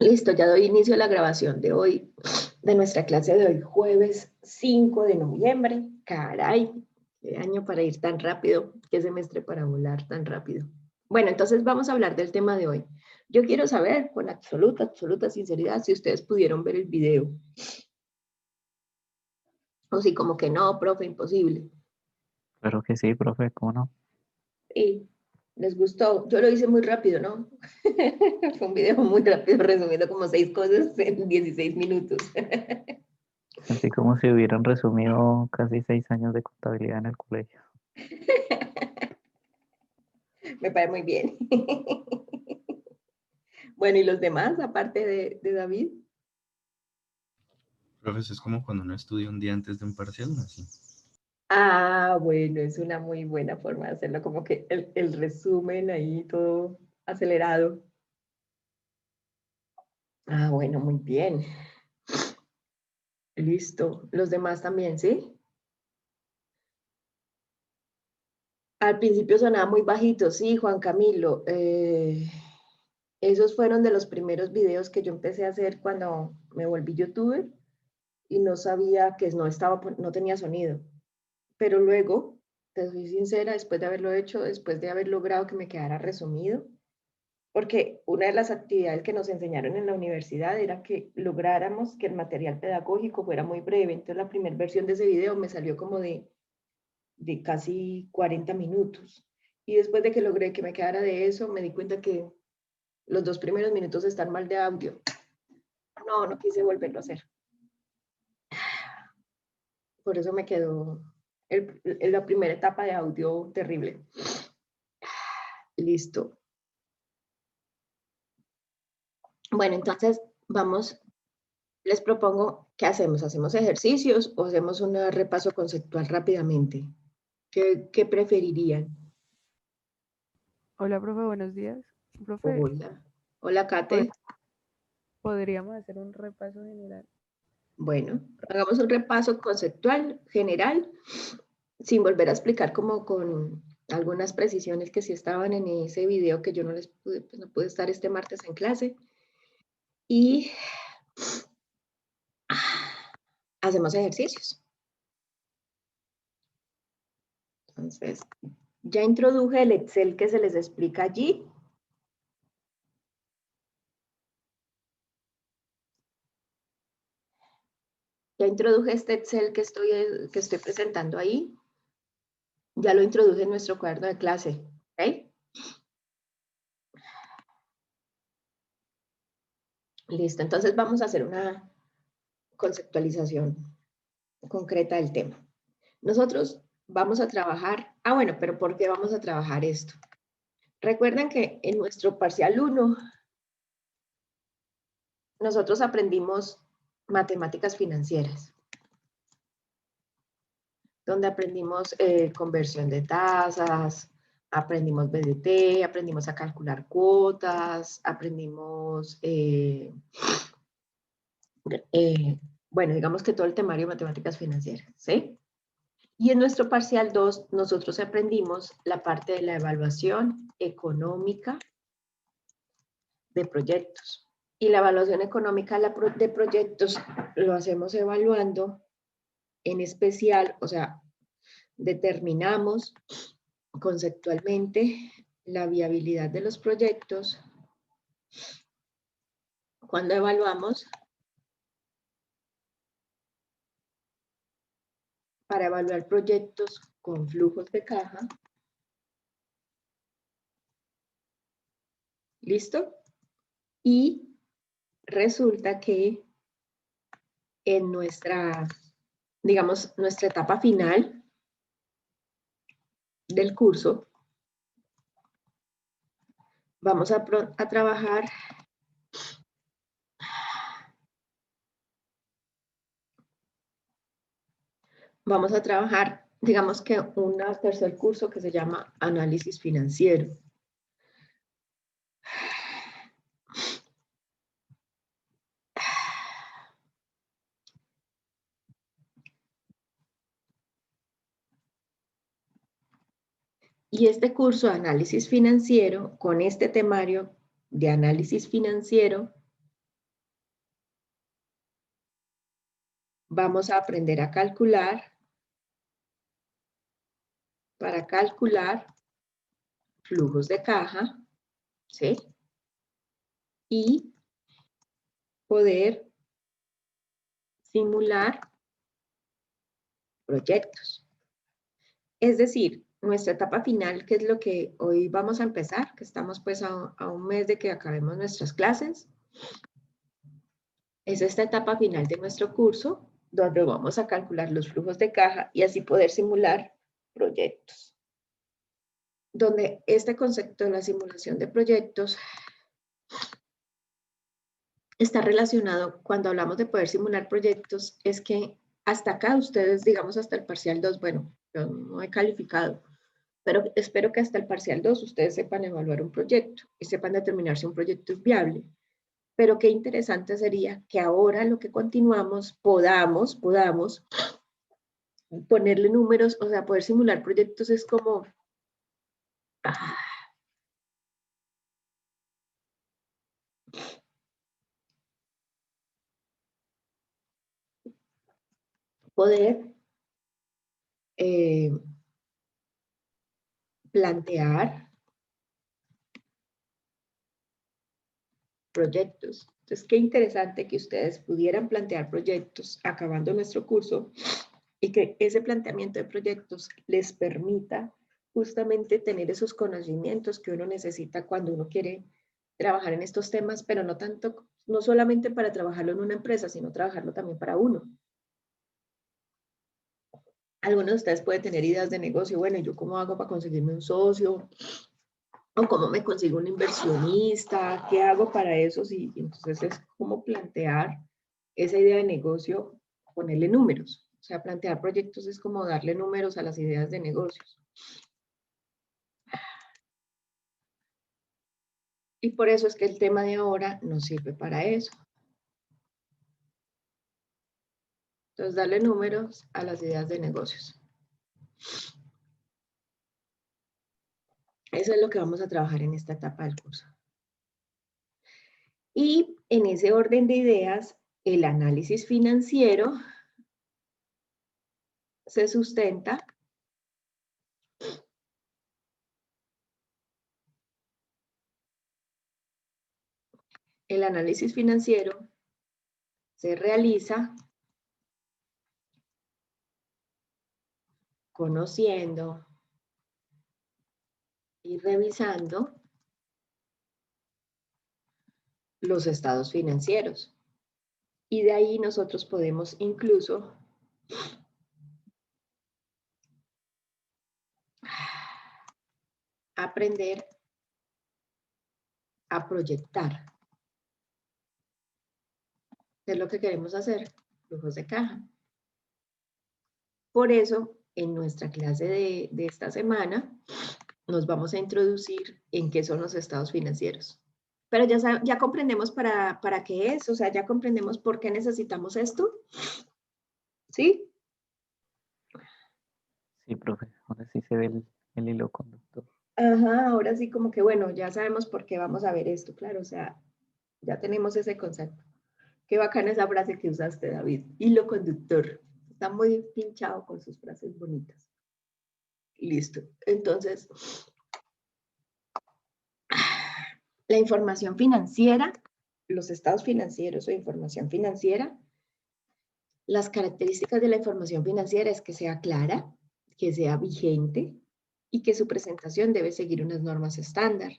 Listo, ya doy inicio a la grabación de hoy, de nuestra clase de hoy, jueves 5 de noviembre. Caray, qué año para ir tan rápido, qué semestre para volar tan rápido. Bueno, entonces vamos a hablar del tema de hoy. Yo quiero saber, con absoluta sinceridad, si ustedes pudieron ver el video. O si como que no, profe, imposible. Claro que sí, profe, ¿cómo no? Y les gustó. Yo lo hice muy rápido, ¿no? Fue un video muy rápido, resumiendo como 6 cosas en 16 minutos. Sentí como si hubieran resumido casi 6 años de contabilidad en el colegio. Me parece muy bien. Bueno, ¿y los demás, aparte de David? Profes, es como cuando uno estudia un día antes de un parcial, así. Ah, bueno, es una muy buena forma de hacerlo, como que el resumen ahí todo acelerado. Ah, bueno, muy bien. Listo. Los demás también, ¿sí? Al principio sonaba muy bajito, sí, Juan Camilo. Esos fueron de los primeros videos que yo empecé a hacer cuando me volví youtuber y no sabía que no tenía sonido. Pero luego, te soy sincera, después de haberlo hecho, después de haber logrado que me quedara resumido, porque una de las actividades que nos enseñaron en la universidad era que lográramos que el material pedagógico fuera muy breve. Entonces la primera versión de ese video me salió como de casi 40 minutos. Y después de que logré que me quedara de eso, me di cuenta que los 2 primeros minutos están mal de audio. No quise volverlo a hacer. Por eso me quedó la primera etapa de audio terrible. Listo. Bueno, entonces vamos, les propongo, ¿qué hacemos? ¿Hacemos ejercicios o hacemos un repaso conceptual rápidamente? ¿Qué preferirían? Hola, profe, buenos días. Profe, Hola. Hola, hoy Kate. podríamos hacer un repaso general. Bueno, hagamos un repaso conceptual general, sin volver a explicar como con algunas precisiones que sí estaban en ese video que yo no les pude, pues no pude estar este martes en clase. Y hacemos ejercicios. Entonces, ya introduje el Excel que se les explica allí. Ya introduje este Excel que estoy presentando ahí. Ya lo introduje en nuestro cuaderno de clase. ¿Ok? Listo, entonces vamos a hacer una conceptualización concreta del tema. Nosotros vamos a trabajar, bueno, pero ¿por qué vamos a trabajar esto? Recuerden que en nuestro parcial 1 nosotros aprendimos matemáticas financieras, donde aprendimos conversión de tasas, aprendimos BDT, aprendimos a calcular cuotas, aprendimos, bueno, digamos que todo el temario de matemáticas financieras, ¿sí? Y en nuestro parcial 2 nosotros aprendimos la parte de la evaluación económica de proyectos. Y la evaluación económica de proyectos lo hacemos evaluando en especial, o sea, determinamos conceptualmente la viabilidad de los proyectos cuando evaluamos para evaluar proyectos con flujos de caja. ¿Listo? Y resulta que en nuestra, digamos, nuestra etapa final del curso, vamos a trabajar digamos que un tercer curso que se llama análisis financiero. Y este curso de análisis financiero, con este temario de análisis financiero, vamos a aprender a calcular, para calcular flujos de caja, ¿sí? Y poder simular proyectos. Es decir, nuestra etapa final, que es lo que hoy vamos a empezar, que estamos pues a un mes de que acabemos nuestras clases, es esta etapa final de nuestro curso, donde vamos a calcular los flujos de caja y así poder simular proyectos. Donde este concepto de la simulación de proyectos está relacionado, cuando hablamos de poder simular proyectos, es que hasta acá ustedes, digamos hasta el parcial 2, bueno, yo no he calificado, pero espero que hasta el parcial 2 ustedes sepan evaluar un proyecto y sepan determinar si un proyecto es viable. Pero qué interesante sería que ahora lo que continuamos podamos ponerle números, o sea, poder simular proyectos es como... poder plantear proyectos. Entonces, qué interesante que ustedes pudieran plantear proyectos acabando nuestro curso y que ese planteamiento de proyectos les permita justamente tener esos conocimientos que uno necesita cuando uno quiere trabajar en estos temas, pero no tanto, no solamente para trabajarlo en una empresa, sino trabajarlo también para uno. Algunos de ustedes pueden tener ideas de negocio, bueno, ¿yo cómo hago para conseguirme un socio? ¿O cómo me consigo un inversionista? ¿Qué hago para eso? Y entonces es como plantear esa idea de negocio, ponerle números. O sea, plantear proyectos es como darle números a las ideas de negocios. Y por eso es que el tema de ahora nos sirve para eso. Entonces, darle números a las ideas de negocios. Eso es lo que vamos a trabajar en esta etapa del curso. Y en ese orden de ideas, el análisis financiero se sustenta el análisis financiero se realiza conociendo y revisando los estados financieros. Y de ahí nosotros podemos incluso aprender a proyectar. ¿Qué es lo que queremos hacer? Flujos de caja. Por eso, en nuestra clase de esta semana, nos vamos a introducir en qué son los estados financieros. Pero ya comprendemos para qué es, o sea, ya comprendemos por qué necesitamos esto. ¿Sí? Sí, profe, ahora sí se ve el hilo conductor. Ajá, ahora sí como que bueno, ya sabemos por qué vamos a ver esto, claro, o sea, ya tenemos ese concepto. Qué bacana esa frase que usaste, David. Hilo conductor. Está muy pinchado con sus frases bonitas. Listo. Entonces, la información financiera, los estados financieros o información financiera, las características de la información financiera es que sea clara, que sea vigente y que su presentación debe seguir unas normas estándar.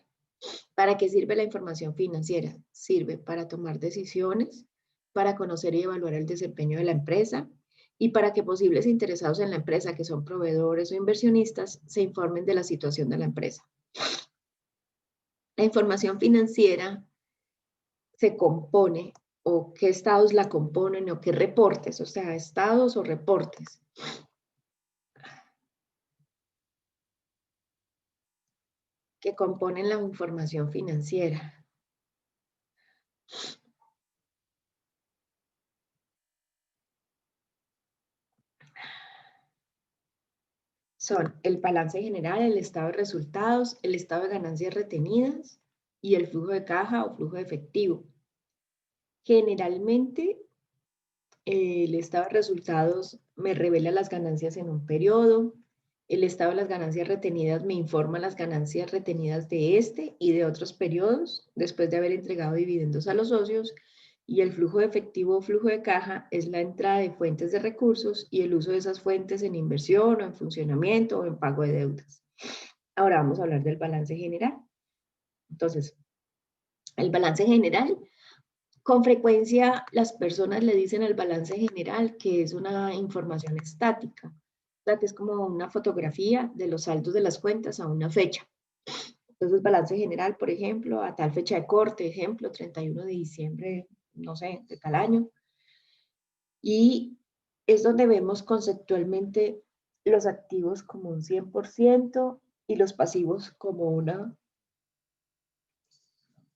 ¿Para qué sirve la información financiera? Sirve para tomar decisiones, para conocer y evaluar el desempeño de la empresa y para que posibles interesados en la empresa, que son proveedores o inversionistas, se informen de la situación de la empresa. La información financiera se compone, o qué estados la componen, o qué reportes, o sea, estados o reportes. Que componen la información financiera. Son el balance general, el estado de resultados, el estado de ganancias retenidas y el flujo de caja o flujo de efectivo. Generalmente El estado de resultados me revela las ganancias en un periodo. El estado de las ganancias retenidas me informa las ganancias retenidas de este y de otros periodos después de haber entregado dividendos a los socios. Y el flujo de efectivo o flujo de caja es la entrada de fuentes de recursos y el uso de esas fuentes en inversión o en funcionamiento o en pago de deudas. Ahora vamos a hablar del balance general. Entonces, el balance general, con frecuencia las personas le dicen al balance general que es una información estática, o sea, que es como una fotografía de los saldos de las cuentas a una fecha. Entonces, balance general, por ejemplo, a tal fecha de corte, ejemplo, 31 de diciembre, no sé, de tal año. Y es donde vemos conceptualmente los activos como un 100% y los pasivos como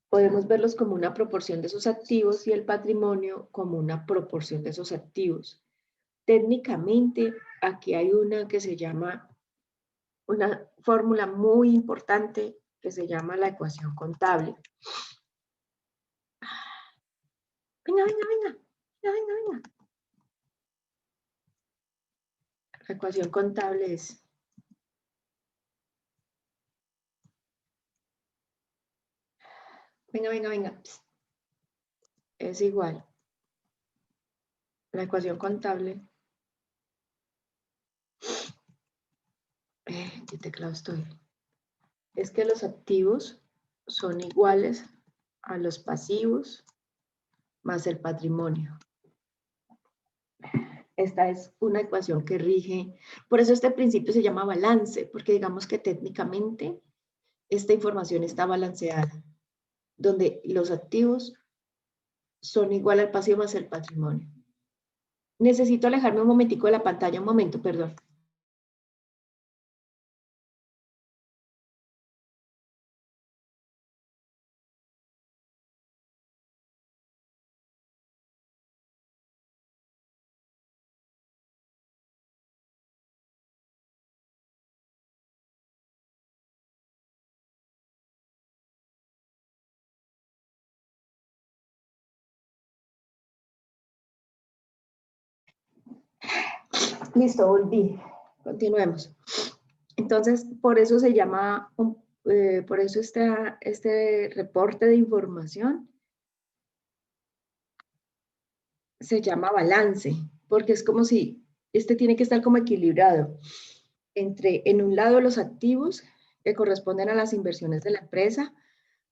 podemos verlos como una proporción de sus activos y el patrimonio como una proporción de sus activos. Técnicamente, aquí hay una que se llama, una fórmula muy importante que se llama la ecuación contable. Venga, venga, venga, venga, venga, venga. La ecuación contable es venga, venga, venga. Psst. Es igual. La ecuación contable. ¿Qué teclado estoy? Es que los activos son iguales a los pasivos más el patrimonio. Esta es una ecuación que rige, por eso este principio se llama balance, porque digamos que técnicamente esta información está balanceada, donde los activos son igual al pasivo más el patrimonio. Necesito alejarme un momentico de la pantalla, un momento, perdón. Listo, volví. Continuemos. Entonces, por eso se llama, por eso este reporte de información se llama balance, porque es como si este tiene que estar como equilibrado entre, en un lado, los activos que corresponden a las inversiones de la empresa,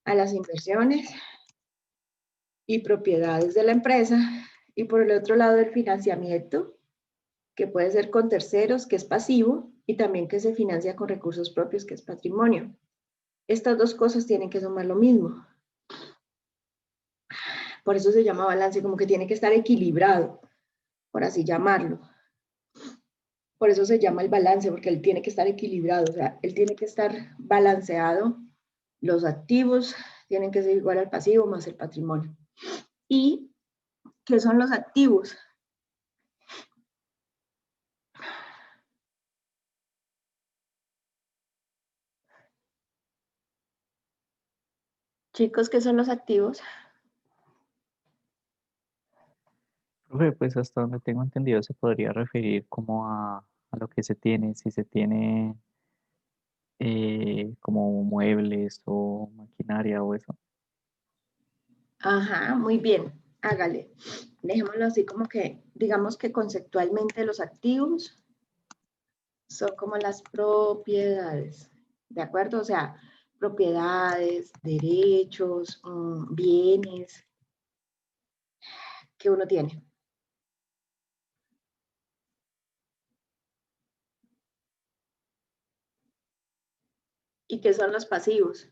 a las inversiones y propiedades de la empresa, y por el otro lado, el financiamiento, que puede ser con terceros, que es pasivo, y también que se financia con recursos propios, que es patrimonio. Estas dos cosas tienen que sumar lo mismo. Por eso se llama balance, como que tiene que estar equilibrado, por así llamarlo. Por eso se llama el balance, porque él tiene que estar equilibrado, o sea, él tiene que estar balanceado. Los activos tienen que ser igual al pasivo más el patrimonio. ¿Y qué son los activos? Chicos, ¿qué son los activos? Profe, pues hasta donde tengo entendido se podría referir como a lo que se tiene, si se tiene como muebles o maquinaria o eso. Ajá, muy bien, hágale. Dejémoslo así como que, digamos que conceptualmente los activos son como las propiedades, ¿de acuerdo? O sea, propiedades, derechos, bienes que uno tiene. ¿Y qué son los pasivos?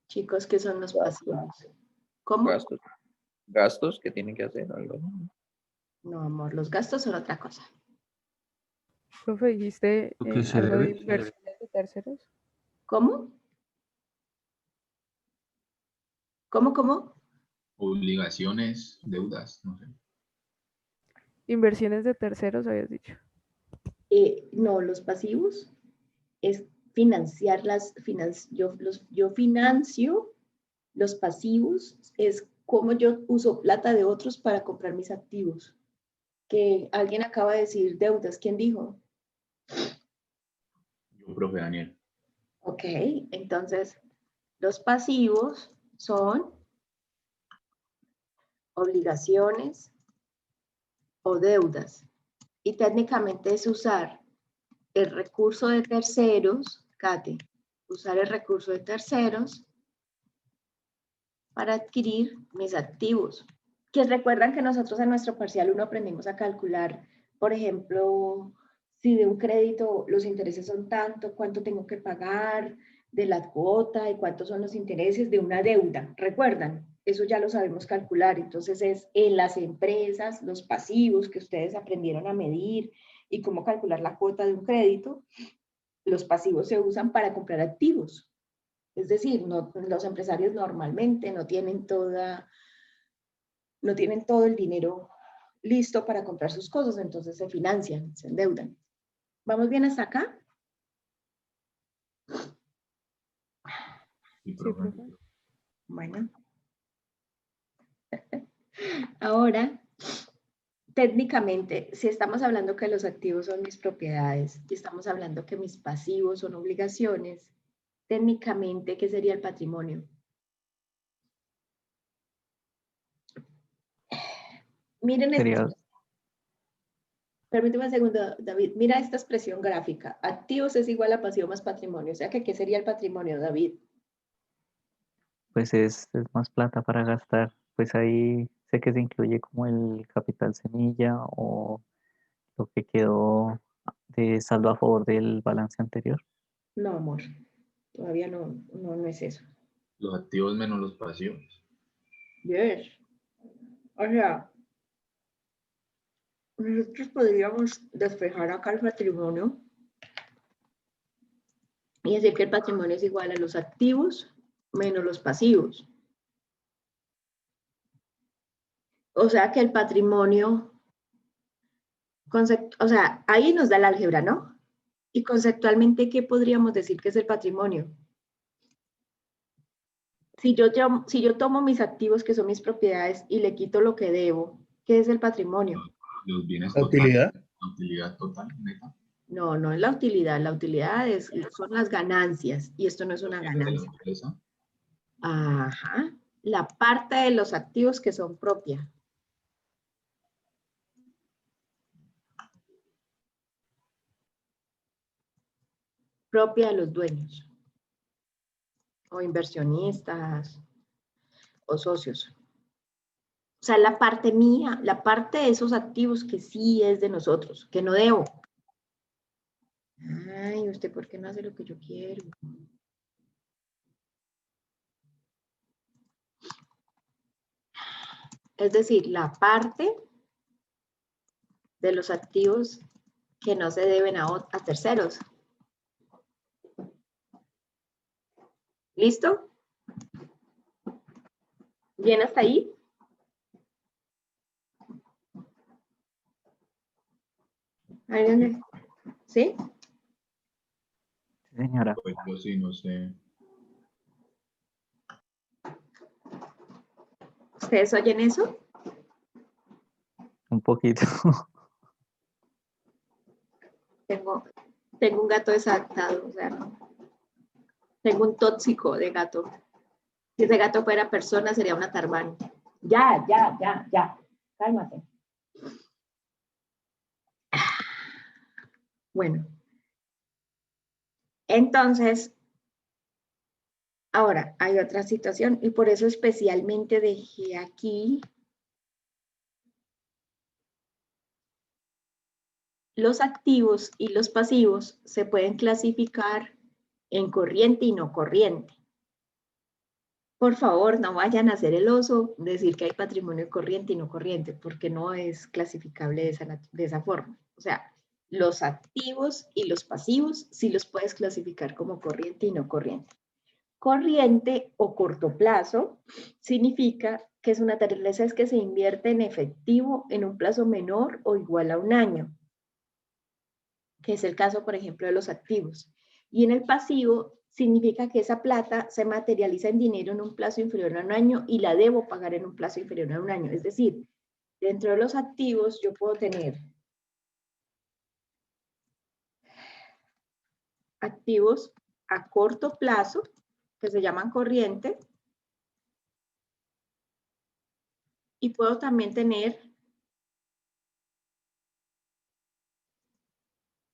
Chicos, ¿qué son los pasivos? ¿Cómo? Gastos que tienen que hacer algo. No, amor, los gastos son otra cosa. Profe, dijiste Lo que se algo de debe. inversiones de terceros. ¿Cómo? ¿Cómo? Obligaciones, deudas, no sé. Inversiones de terceros, habías dicho. No, los pasivos es financiar yo financio los pasivos, es como yo uso plata de otros para comprar mis activos. Que alguien acaba de decir deudas, ¿quién dijo? Yo, profe Daniel. Ok, entonces los pasivos son obligaciones o deudas. Y técnicamente es usar el recurso de terceros, Kate, usar el recurso de terceros para adquirir mis activos. Que recuerdan que nosotros en nuestro parcial 1 aprendimos a calcular, por ejemplo, si de un crédito los intereses son tanto, cuánto tengo que pagar de la cuota y cuántos son los intereses de una deuda. ¿Recuerdan? Eso ya lo sabemos calcular. Entonces es en las empresas, los pasivos que ustedes aprendieron a medir y cómo calcular la cuota de un crédito, los pasivos se usan para comprar activos. Es decir, los empresarios normalmente no tienen todo el dinero listo para comprar sus cosas, entonces se financian, se endeudan. ¿Vamos bien hasta acá? Sí, Sí, profe. profe. Bueno. Ahora, técnicamente, si estamos hablando que los activos son mis propiedades y estamos hablando que mis pasivos son obligaciones, técnicamente, ¿qué sería el patrimonio? Miren Sería, esto. Permíteme un segundo, David. Mira esta expresión gráfica. Activos es igual a pasivo más patrimonio. O sea, que ¿qué sería el patrimonio, David? pues es más plata para gastar. Pues ahí sé que se incluye como el capital semilla o lo que quedó de saldo a favor del balance anterior. No, amor. Todavía no es eso. Los activos menos los pasivos. Yes. O sea, nosotros podríamos despejar acá el patrimonio y decir que el patrimonio es igual a los activos menos los pasivos. O sea que el patrimonio, o sea, ahí nos da el álgebra, ¿no? Y conceptualmente, ¿qué podríamos decir que es el patrimonio? Si yo tomo mis activos, que son mis propiedades, y le quito lo que debo, ¿qué es el patrimonio? Los bienes La totales. utilidad. La utilidad total, neta. No, no es la utilidad. La utilidad son las ganancias, y esto no es una Los bienes de la ganancia. empresa. Ajá. La parte de los activos que son propias. Propia de los dueños. O inversionistas. O socios. O sea, la parte mía, la parte de esos activos que sí es de nosotros, que no debo. Ay, ¿usted por qué no hace lo que yo quiero? Es decir, la parte de los activos que no se deben a terceros. ¿Listo? ¿Bien hasta ahí? ¿Sí? Sí, señora. Pues yo sí, no sé. ¿Ustedes oyen eso? Un poquito. Tengo un gato desatado, o sea, tengo un tóxico de gato. Si ese gato fuera persona, sería una tarbán. Ya. Cálmate. Bueno. Entonces, ahora hay otra situación y por eso especialmente dejé aquí los activos y los pasivos se pueden clasificar en corriente y no corriente. Por favor, no vayan a hacer el oso, decir que hay patrimonio corriente y no corriente, porque no es clasificable de esa forma. O sea, los activos y los pasivos sí los puedes clasificar como corriente y no corriente. Corriente o corto plazo significa que es una naturaleza es que se invierte en efectivo en un plazo menor o igual a un año. ¿Ok? que es el caso, por ejemplo, de los activos. Y en el pasivo significa que esa plata se materializa en dinero en un plazo inferior a un año y la debo pagar en un plazo inferior a un año. Es decir, dentro de los activos yo puedo tener activos a corto plazo, que se llaman corriente, y puedo también tener,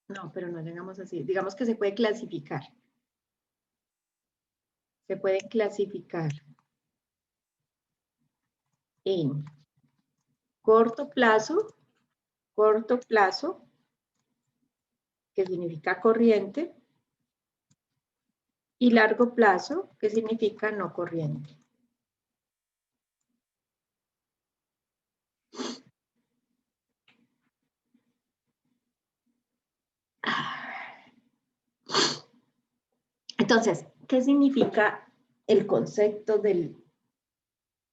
no, pero no digamos así, digamos que se puede clasificar. Se puede clasificar en corto plazo, que significa corriente, y largo plazo, que significa no corriente. Entonces, ¿qué significa el concepto de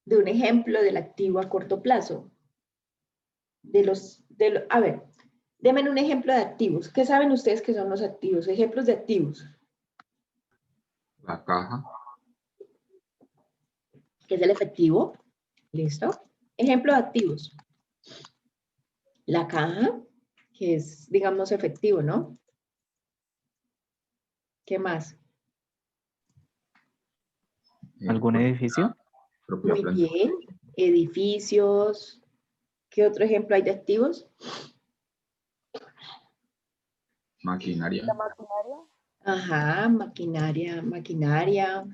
un ejemplo del activo a corto plazo? A ver, denme un ejemplo de activos. ¿Qué saben ustedes que son los activos? Ejemplos de activos. La caja, ¿Qué es el efectivo? ¿Listo? Ejemplo de activos. La caja, que es, digamos, efectivo, ¿no? ¿Qué más? ¿Algún edificio? propia Muy planta, bien. Edificios. ¿Qué otro ejemplo hay de activos? maquinaria, La maquinaria. Ajá, maquinaria.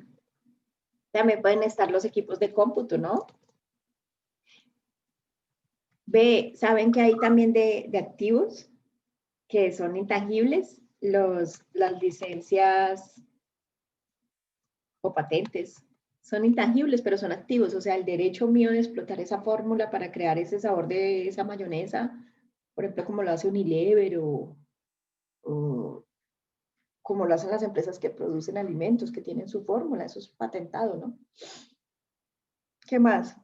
También pueden estar los equipos de cómputo, ¿no? ¿Saben que hay también de activos que son intangibles? Las licencias o patentes son intangibles, pero son activos. O sea, el derecho mío de explotar esa fórmula para crear ese sabor de esa mayonesa, por ejemplo, como lo hace Unilever o como lo hacen las empresas que producen alimentos, que tienen su fórmula, eso es patentado, ¿no? ¿Qué más?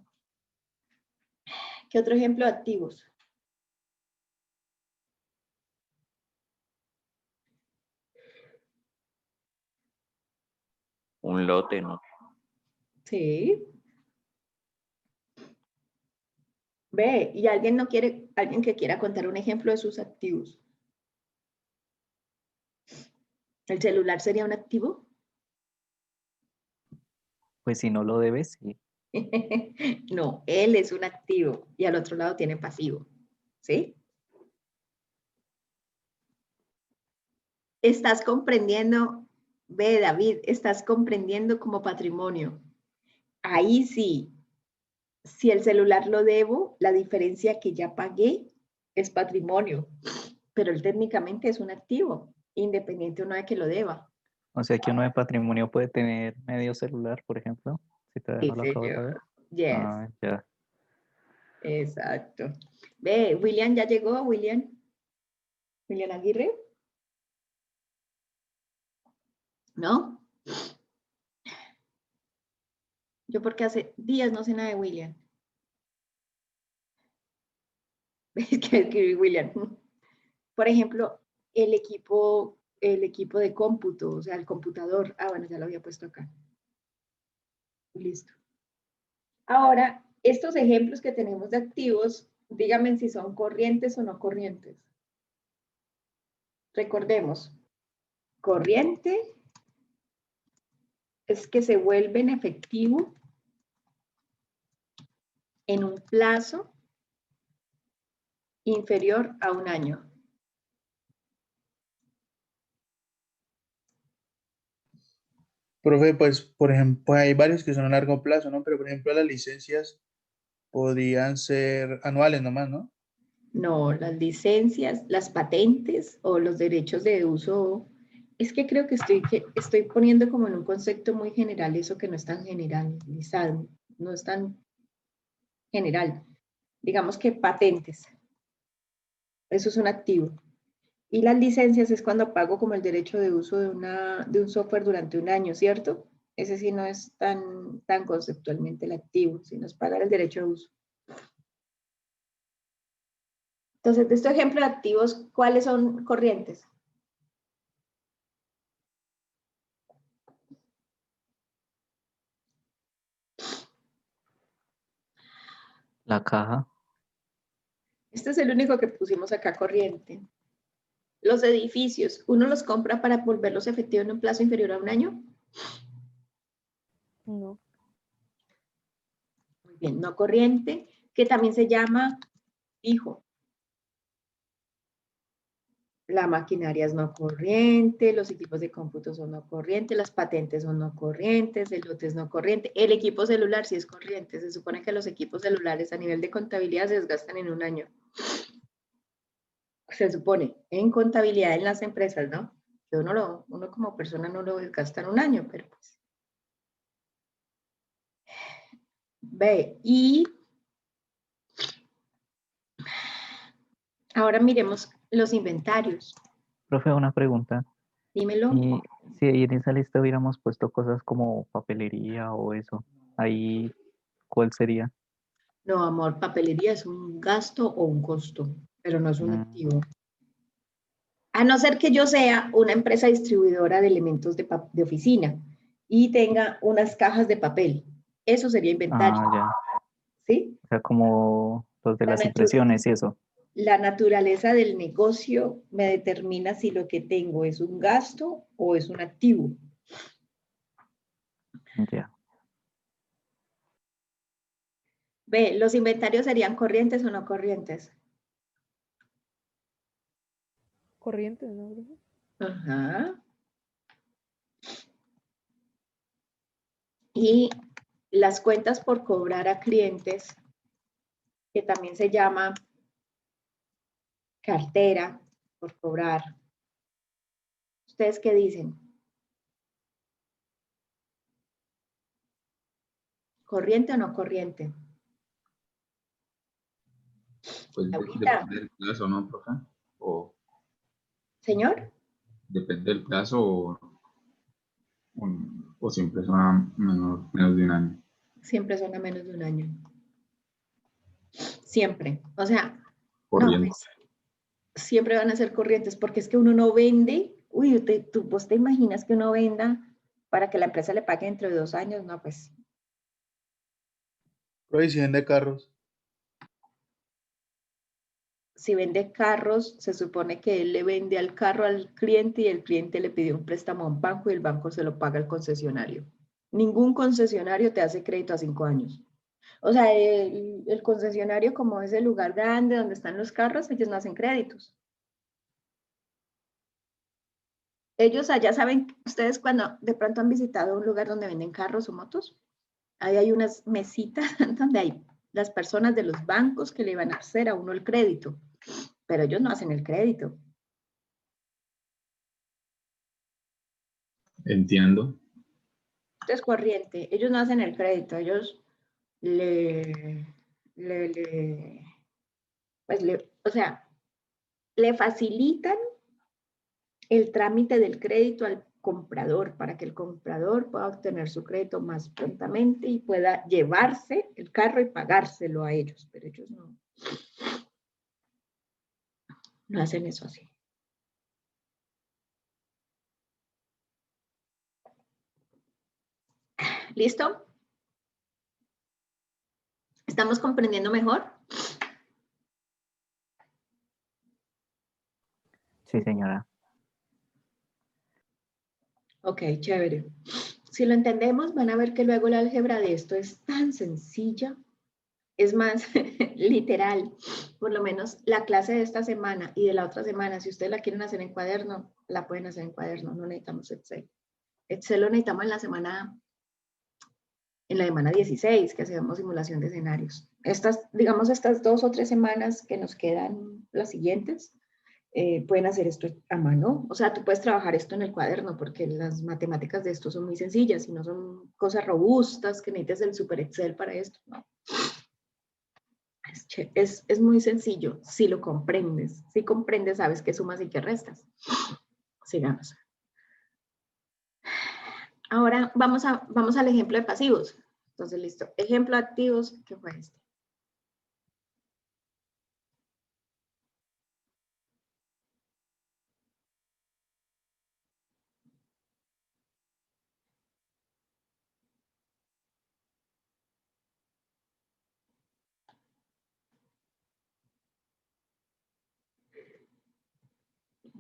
¿Qué otro ejemplo de activos? Un lote, ¿no? Sí. Y alguien que quiera contar un ejemplo de sus activos. ¿El celular sería un activo? Pues si no lo debes, sí. No, él es un activo y al otro lado tiene pasivo. ¿Sí? Estás comprendiendo, David, estás comprendiendo como patrimonio. Ahí sí, si el celular lo debo, la diferencia que ya pagué es patrimonio, pero él técnicamente es un activo, independiente o no de que lo deba. O sea que uno de patrimonio puede tener medio celular, por ejemplo, si todavía Sí, no lo acabo de señor. pagar. Yes, Ah, ya. exacto. William ya llegó, William Aguirre, ¿no? Yo porque hace días no sé nada de William. Es que escribí William. Por ejemplo, el equipo de cómputo, o sea, el computador. Ah, bueno, ya lo había puesto acá. Listo. Ahora, estos ejemplos que tenemos de activos, díganme si son corrientes o no corrientes. Recordemos, corriente es que se vuelve en efectivo en un plazo inferior a un año. Profe, pues, por ejemplo, hay varios que son a largo plazo, ¿no? Pero, por ejemplo, las licencias podrían ser anuales nomás, ¿no? No, las licencias, las patentes o los derechos de uso. Es que creo que estoy poniendo como en un concepto muy general eso que no es tan generalizado, no es tan general. Digamos que patentes, eso es un activo. Y las licencias es cuando pago como el derecho de uso de un software durante un año, ¿cierto? Ese sí no es tan conceptualmente el activo, sino es pagar el derecho de uso. Entonces, de este ejemplo de activos, ¿cuáles son corrientes? La caja. Este es el único que pusimos acá corriente. Los edificios, ¿uno los compra para volverlos efectivos en un plazo inferior a un año? No. Muy bien, no corriente, que también se llama fijo. La maquinaria es no corriente, los equipos de cómputo son no corrientes, las patentes son no corrientes, el lote es no corriente, el equipo celular sí es corriente. Se supone que los equipos celulares a nivel de contabilidad se desgastan en un año. Se supone, en contabilidad en las empresas, ¿no? Que uno como persona no lo desgasta en un año, pero pues. Ve, y ahora miremos los inventarios. Profe, una pregunta. Dímelo. Y si ahí en esa lista hubiéramos puesto cosas como papelería o eso, ahí, ¿cuál sería? No, amor, papelería es un gasto o un costo, pero no es un Mm, activo. A no ser que yo sea una empresa distribuidora de elementos de oficina y tenga unas cajas de papel. Eso sería inventario, ya. ¿sí? O sea, como los de La, las natu- impresiones y eso. la naturaleza del negocio me determina si lo que tengo es un gasto o es un activo. Ya. Ve, los inventarios serían corrientes o no corrientes. Corriente, ¿no, profe? Ajá. Y las cuentas por cobrar a clientes, que también se llama cartera por cobrar. ¿Ustedes qué dicen? ¿Corriente o no corriente? Pues Ahorita, depende del plazo, ¿no, profe? O señor, depende del plazo o siempre son a menos de un año. siempre son a menos de un año. Siempre. O sea, no, Corriente. pues, siempre van a ser corrientes porque es que uno no vende. Uy, vos te imaginas que uno venda para que la empresa le pague dentro de 2 años. No, pues Provisión de carros. si vende carros, se supone que él le vende al carro al cliente y el cliente le pidió un préstamo a un banco y el banco se lo paga al concesionario. Ningún concesionario te hace crédito a 5 años. O sea, el concesionario, como es el lugar grande donde están los carros, ellos no hacen créditos. Ellos allá saben, ustedes cuando de pronto han visitado un lugar donde venden carros o motos, ahí hay unas mesitas donde hay las personas de los bancos que le van a hacer a uno el crédito, pero ellos no hacen el crédito. Entiendo. Esto es corriente, ellos no hacen el crédito, ellos le, le, pues o sea, le facilitan el trámite del crédito al comprador para que el comprador pueda obtener su crédito más prontamente y pueda llevarse el carro y pagárselo a ellos, pero ellos no hacen eso así. ¿Listo? ¿Estamos comprendiendo mejor? Sí, señora. Ok, chévere. Si lo entendemos, van a ver que luego la álgebra de esto es tan sencilla. Es más, literal, por lo menos la clase de esta semana y de la otra semana, si ustedes la quieren hacer en cuaderno, la pueden hacer en cuaderno, no necesitamos Excel. Excel lo necesitamos en la semana 16, que hacemos simulación de escenarios. Digamos, estas 2 o 3 semanas que nos quedan, las siguientes, pueden hacer esto a mano. O sea, tú puedes trabajar esto en el cuaderno porque las matemáticas de esto son muy sencillas y no son cosas robustas que necesites el super Excel para esto, ¿no? Es muy sencillo si lo comprendes. Si comprendes, sabes qué sumas y qué restas. Sigamos. Ahora vamos al ejemplo de pasivos. Entonces, listo. Ejemplo de activos, ¿qué fue este?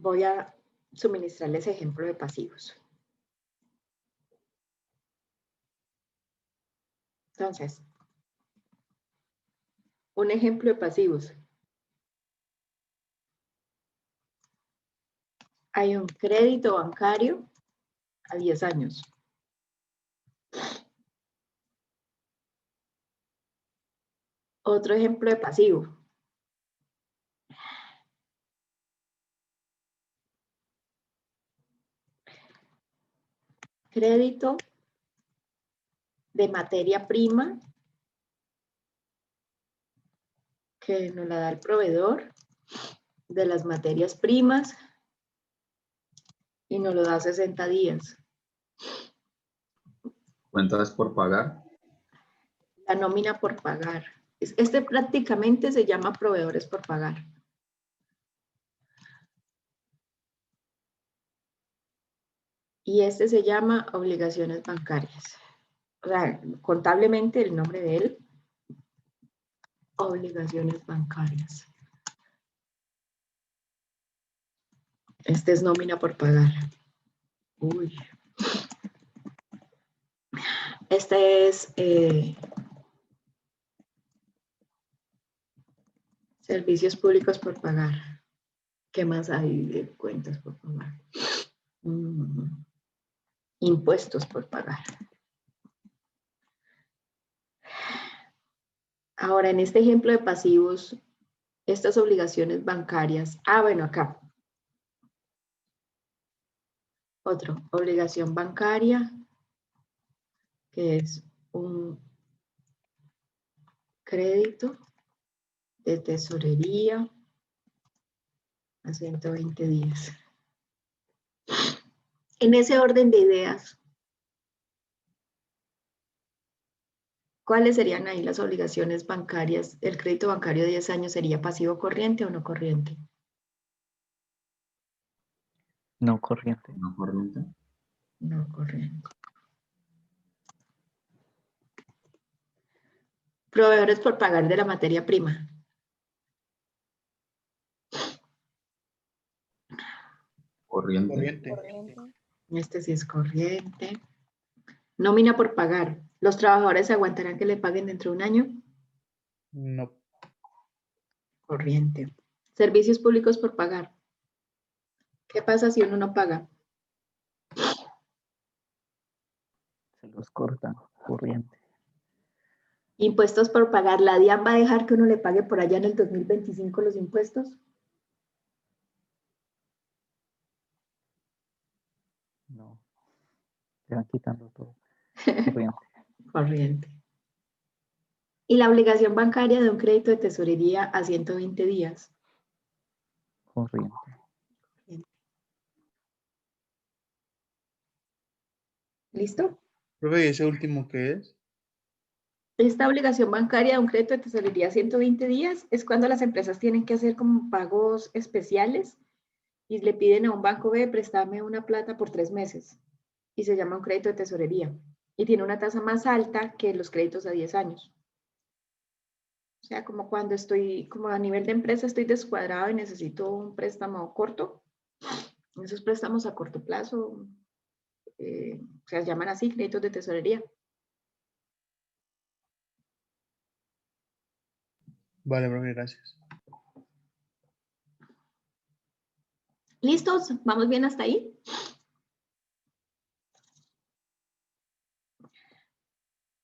voy a suministrarles ejemplo de pasivos. Entonces, un ejemplo de pasivos. Hay un crédito bancario a 10 años. Otro ejemplo de pasivo. Crédito de materia prima que nos la da el proveedor de las materias primas y nos lo da 60 días. Cuentas por pagar. La nómina por pagar. Este prácticamente se llama proveedores por pagar. Y este se llama obligaciones bancarias. O sea, contablemente el nombre de él, obligaciones bancarias. Este es nómina por pagar. Uy. Este es servicios públicos por pagar. ¿Qué más hay de cuentas por pagar? Impuestos por pagar. Ahora, en este ejemplo de pasivos, estas obligaciones bancarias. Bueno, acá. Otro, obligación bancaria, que es un crédito de tesorería a 120 días. En ese orden de ideas, ¿cuáles serían ahí las obligaciones bancarias? ¿El crédito bancario de 10 años sería pasivo corriente o no corriente? No corriente. No corriente. No corriente. Proveedores por pagar de la materia prima. Corriente. Corriente. Este sí es corriente. Nómina por pagar. ¿Los trabajadores aguantarán que le paguen dentro de un año? No. Corriente. Servicios públicos por pagar. ¿Qué pasa si uno no paga? Se los corta. Corriente. Impuestos por pagar. ¿La DIAN va a dejar que uno le pague por allá en el 2025 los impuestos? No. Se van quitando todo. Corriente. Corriente. Y la obligación bancaria de un crédito de tesorería a 120 días. Corriente. ¿Listo? Profe, ¿y ese último qué es? Esta obligación bancaria de un crédito de tesorería a 120 días es cuando las empresas tienen que hacer como pagos especiales y le piden a un banco, préstame una plata por 3 meses. Y se llama un crédito de tesorería. Y tiene una tasa más alta que los créditos a 10 años. O sea, como cuando estoy, como a nivel de empresa estoy descuadrado y necesito un préstamo corto. Esos préstamos a corto plazo se llaman así, créditos de tesorería. Vale, profe, gracias. ¿Listos? ¿Vamos bien hasta ahí?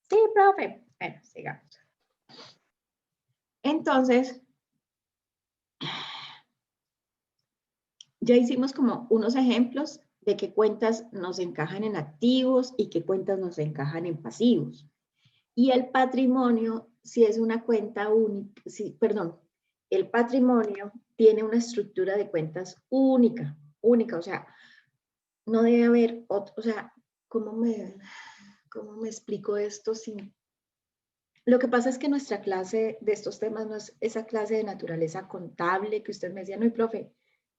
Sí, profe. Bueno, sigamos. Entonces, ya hicimos como unos ejemplos de qué cuentas nos encajan en activos y qué cuentas nos encajan en pasivos. Y el patrimonio, si es una cuenta única, el patrimonio tiene una estructura de cuentas única, o sea, no debe haber otro, o sea, ¿cómo me explico esto sin... Lo que pasa es que nuestra clase de estos temas no es esa clase de naturaleza contable que usted me decía, no, y profe,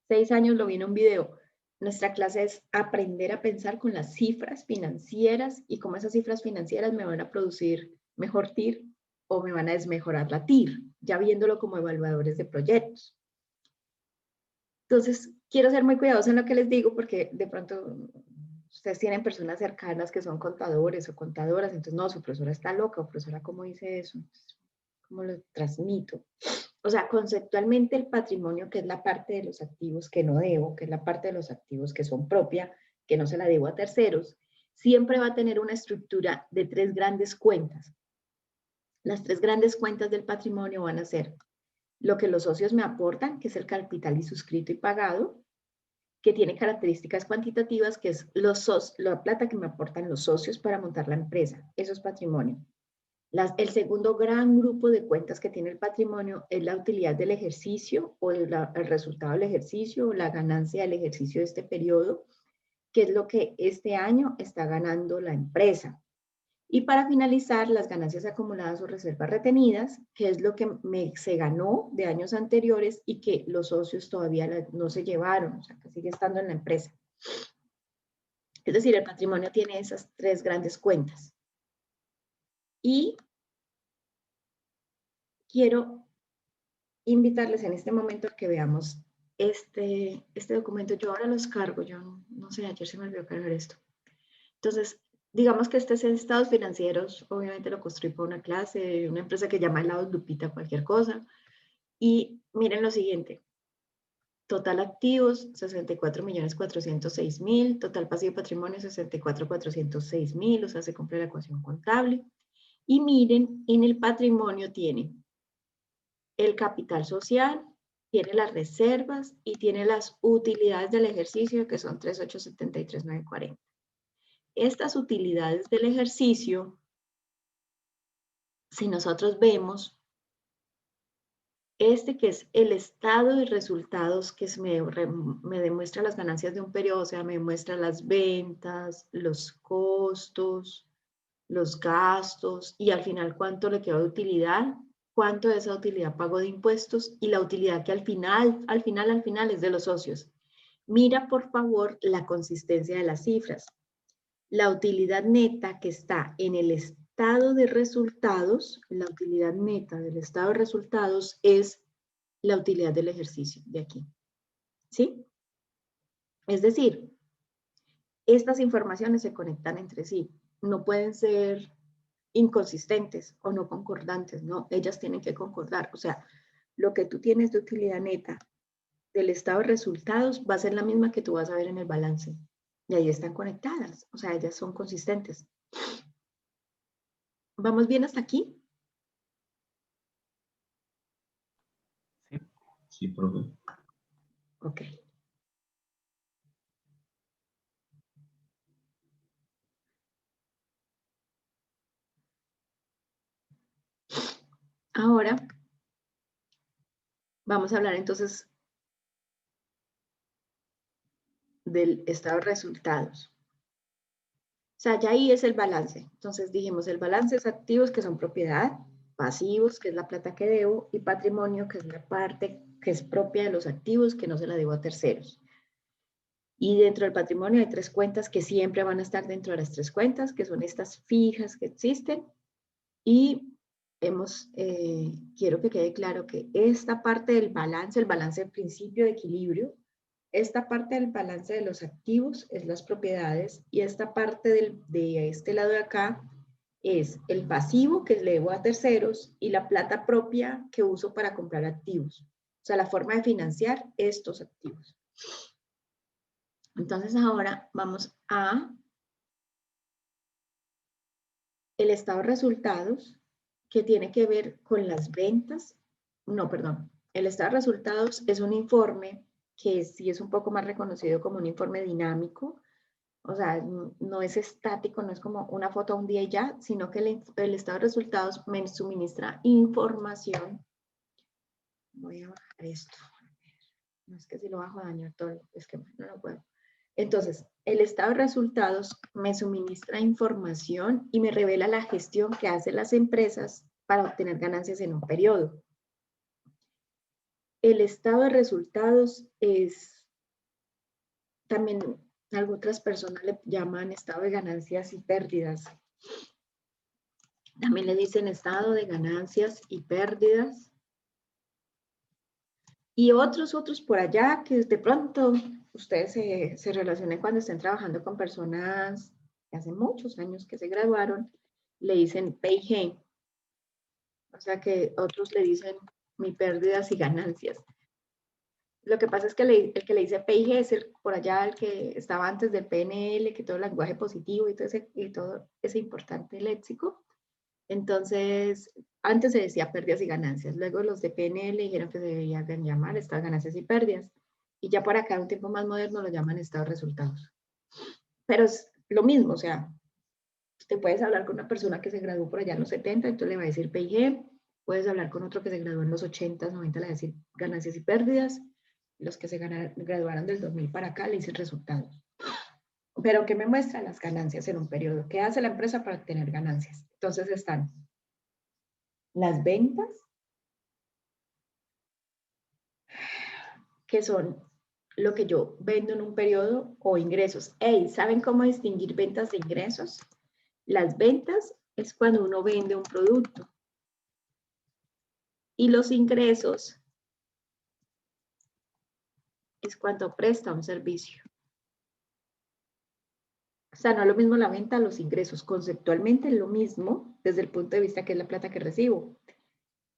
6 años lo vi en un video. Nuestra clase es aprender a pensar con las cifras financieras y cómo esas cifras financieras me van a producir mejor TIR o me van a desmejorar la TIR, ya viéndolo como evaluadores de proyectos. Entonces, quiero ser muy cuidadosa en lo que les digo porque de pronto ustedes tienen personas cercanas que son contadores o contadoras, entonces no, su profesora está loca, o profesora, ¿cómo dice eso? Entonces, ¿cómo lo transmito? O sea, conceptualmente el patrimonio, que es la parte de los activos que no debo, que es la parte de los activos que son propia, que no se la debo a terceros, siempre va a tener una estructura de 3 grandes cuentas. Las 3 grandes cuentas del patrimonio van a ser lo que los socios me aportan, que es el capital inscrito y pagado, que tiene características cuantitativas, que es la plata que me aportan los socios para montar la empresa. Eso es patrimonio. El segundo gran grupo de cuentas que tiene el patrimonio es la utilidad del ejercicio o el resultado del ejercicio o la ganancia del ejercicio de este periodo, que es lo que este año está ganando la empresa. Y para finalizar, las ganancias acumuladas o reservas retenidas, que es lo que se ganó de años anteriores y que los socios todavía no se llevaron, o sea, que sigue estando en la empresa. Es decir, el patrimonio tiene esas 3 grandes cuentas. Y quiero invitarles en este momento a que veamos este documento. Yo ahora los cargo, yo no sé, ayer se me olvidó cargar esto. Entonces, digamos que este es en estados financieros, obviamente lo construí para una clase, una empresa que llama Helados Lupita, cualquier cosa. Y miren lo siguiente. Total activos, 64.406.000. Total pasivo y patrimonio, 64.406.000. O sea, se cumple la ecuación contable. Y miren, en el patrimonio tiene el capital social, tiene las reservas y tiene las utilidades del ejercicio, que son 3.873.940. Estas utilidades del ejercicio, si nosotros vemos, que es el estado de resultados que me demuestra las ganancias de un periodo, o sea, me muestra las ventas, los costos, los gastos y al final cuánto le quedó de utilidad, cuánto de esa utilidad pago de impuestos y la utilidad que al final es de los socios. Mira, por favor, la consistencia de las cifras. La utilidad neta que está en el estado de resultados, la utilidad neta del estado de resultados es la utilidad del ejercicio de aquí. ¿Sí? Es decir, estas informaciones se conectan entre sí. No pueden ser inconsistentes o no concordantes, no, ellas tienen que concordar. O sea, lo que tú tienes de utilidad neta del estado de resultados va a ser la misma que tú vas a ver en el balance. Y ahí están conectadas, o sea, ellas son consistentes. ¿Vamos bien hasta aquí? Sí, profe. Ok. Ahora, vamos a hablar entonces del estado de resultados. O sea, ya ahí es el balance. Entonces dijimos, el balance es activos que son propiedad, pasivos, que es la plata que debo, y patrimonio, que es la parte que es propia de los activos, que no se la debo a terceros. Y dentro del patrimonio hay 3 cuentas que siempre van a estar dentro de las 3 cuentas, que son estas fijas que existen. Y quiero que quede claro que esta parte del balance, el balance del principio de equilibrio, esta parte del balance de los activos es las propiedades y esta parte de este lado de acá es el pasivo que le debo a terceros y la plata propia que uso para comprar activos. O sea, la forma de financiar estos activos. Entonces ahora vamos a el estado de resultados que tiene que ver con las ventas. No, perdón. El estado de resultados es un informe que sí es un poco más reconocido como un informe dinámico. O sea, no es estático, no es como una foto un día y ya, sino que el estado de resultados me suministra información. Voy a bajar esto. No es que si lo bajo daño todo el esquema, no lo puedo. Entonces, el estado de resultados me suministra información y me revela la gestión que hacen las empresas para obtener ganancias en un periodo. El estado de resultados es, también algunas personas le llaman estado de ganancias y pérdidas. También le dicen estado de ganancias y pérdidas. Y otros por allá que de pronto ustedes se relacionen cuando estén trabajando con personas que hace muchos años que se graduaron, le dicen PIG. O sea que otros le dicen mi pérdidas y ganancias. Lo que pasa es que el que le dice PIG es por allá el que estaba antes del PNL, que todo el lenguaje positivo y todo ese importante léxico. Entonces, antes se decía pérdidas y ganancias. Luego los de PNL dijeron que se debían llamar estados de ganancias y pérdidas. Y ya por acá, un tiempo más moderno, lo llaman estados de resultados. Pero es lo mismo, o sea, usted puedes hablar con una persona que se graduó por allá en los 70, entonces le va a decir PIG. Puedes hablar con otro que se graduó en los 80, 90, le va a decir ganancias y pérdidas. Los que se graduaron del 2000 para acá le dicen resultados. Pero ¿qué me muestra? Las ganancias en un periodo. ¿Qué hace la empresa para obtener ganancias? Entonces están las ventas, que son lo que yo vendo en un periodo, o ingresos. Hey, ¿saben cómo distinguir ventas de ingresos? Las ventas es cuando uno vende un producto. Y los ingresos es cuando presta un servicio. O sea, no es lo mismo la venta a los ingresos. Conceptualmente es lo mismo desde el punto de vista que es la plata que recibo.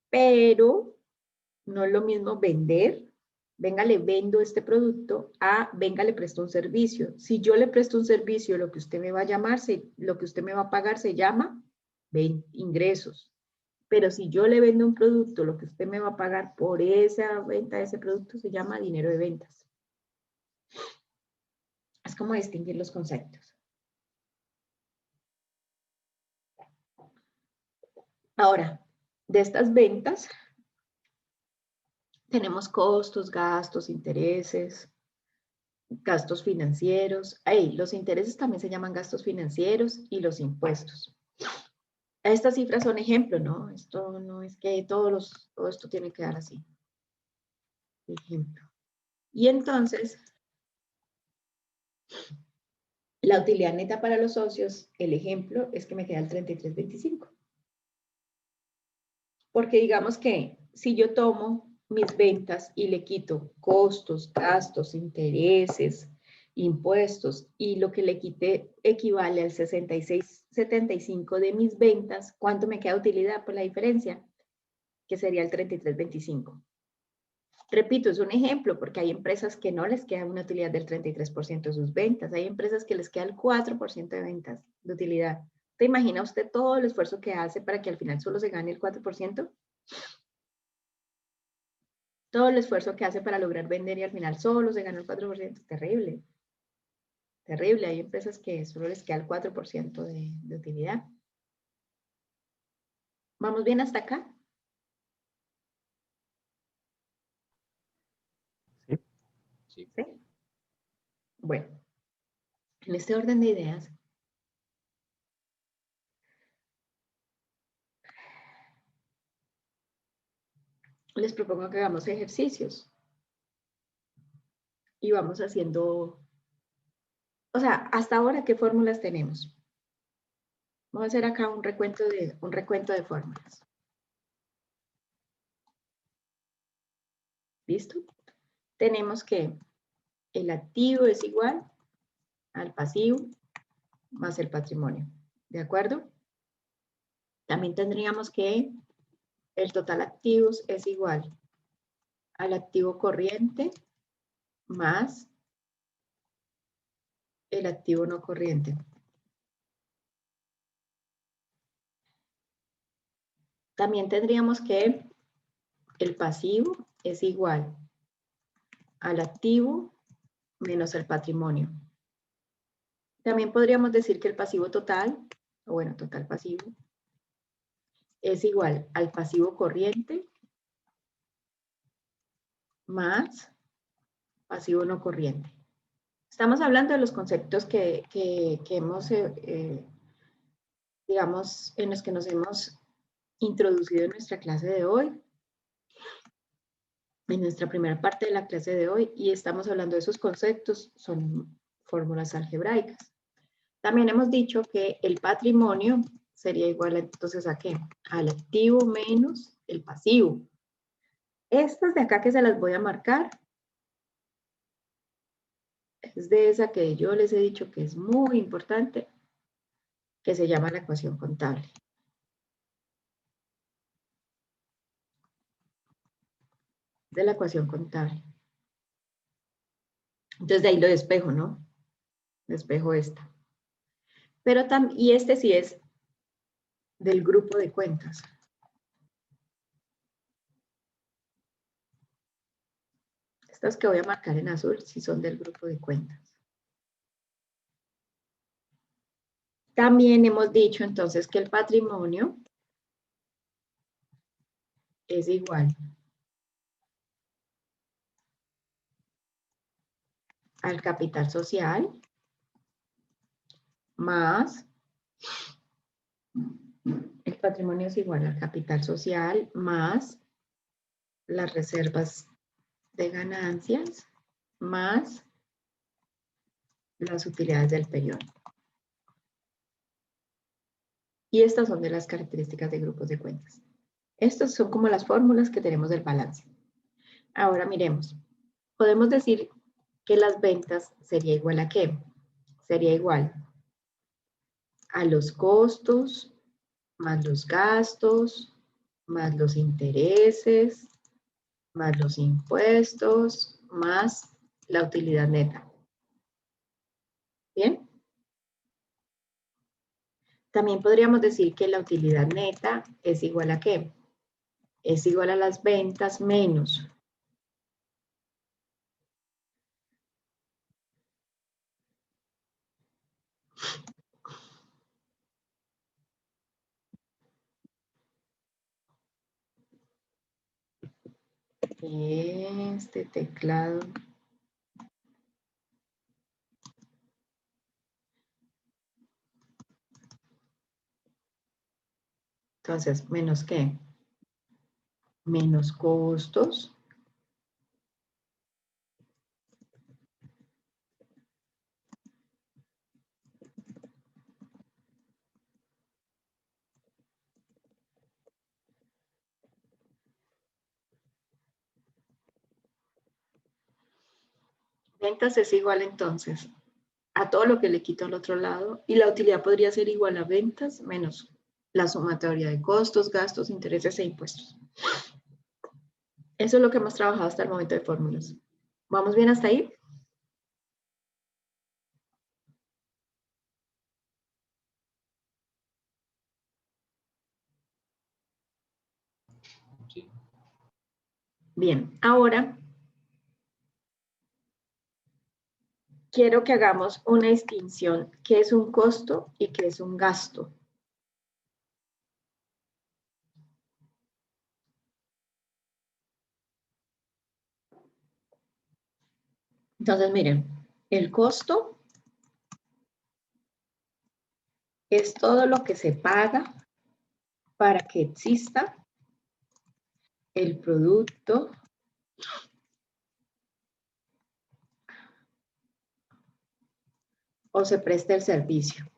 Pero no es lo mismo vender, venga, le vendo este producto, a venga, le presto un servicio. Si yo le presto un servicio, lo que usted me va a llamar, lo que usted me va a pagar se llama ingresos. Pero si yo le vendo un producto, lo que usted me va a pagar por esa venta de ese producto se llama dinero de ventas. Es como distinguir los conceptos. Ahora, de estas ventas, tenemos costos, gastos, intereses, gastos financieros. Los intereses también se llaman gastos financieros y los impuestos. Estas cifras son ejemplo, ¿no? Esto no es que todo esto tiene que dar así. Ejemplo. Y entonces, la utilidad neta para los socios, el ejemplo es que me queda el 33.25. Porque digamos que si yo tomo mis ventas y le quito costos, gastos, intereses, impuestos, y lo que le quité equivale al 66.75 de mis ventas, ¿cuánto me queda utilidad por la diferencia? Que sería el 33.25. Repito, es un ejemplo, porque hay empresas que no les queda una utilidad del 33% de sus ventas. Hay empresas que les queda el 4% de ventas de utilidad. ¿Te imagina usted todo el esfuerzo que hace para que al final solo se gane el 4%? Todo el esfuerzo que hace para lograr vender y al final solo se gana el 4%. Terrible. Terrible. Hay empresas que solo les queda el 4% de utilidad. ¿Vamos bien hasta acá? Sí. ¿Sí? Bueno, en este orden de ideas, les propongo que hagamos ejercicios y vamos haciendo, o sea, hasta ahora, ¿qué fórmulas tenemos? Vamos a hacer acá un recuento de fórmulas. ¿Listo? Tenemos que el activo es igual al pasivo más el patrimonio. ¿De acuerdo? También tendríamos que el total activos es igual al activo corriente más el activo no corriente. También tendríamos que el pasivo es igual al activo menos el patrimonio. También podríamos decir que el pasivo total, o bueno, total pasivo, es igual al pasivo corriente más pasivo no corriente. Estamos hablando de los conceptos que hemos, digamos, en los que nos hemos introducido en nuestra clase de hoy, en nuestra primera parte de la clase de hoy, y estamos hablando de esos conceptos, son fórmulas algebraicas. También hemos dicho que el patrimonio sería igual entonces a ¿qué? Al activo menos el pasivo. Estas de acá que se las voy a marcar, es de esa que yo les he dicho que es muy importante, que se llama la ecuación contable. De la ecuación contable. Entonces de ahí lo despejo, ¿no? Despejo esta. Pero también, y este sí es del grupo de cuentas. Estas que voy a marcar en azul sí son del grupo de cuentas. También hemos dicho entonces que el patrimonio es igual al capital social más, el patrimonio es igual al capital social más las reservas de ganancias más las utilidades del periodo. Y estas son de las características de grupos de cuentas. Estas son como las fórmulas que tenemos del balance. Ahora miremos. Podemos decir que las ventas sería igual a ¿qué? Sería igual a los costos, más los gastos, más los intereses, más los impuestos, más la utilidad neta. ¿Bien? También podríamos decir que la utilidad neta es igual a ¿qué? Es igual a las ventas menos este teclado. Entonces, ¿menos qué? Menos costos. Ventas es igual entonces a todo lo que le quito al otro lado y la utilidad podría ser igual a ventas menos la sumatoria de costos, gastos, intereses e impuestos. Eso es lo que hemos trabajado hasta el momento de fórmulas. ¿Vamos bien hasta ahí? Sí. Bien, ahora quiero que hagamos una distinción, qué es un costo y qué es un gasto. Entonces, miren, el costo es todo lo que se paga para que exista el producto o se preste el servicio.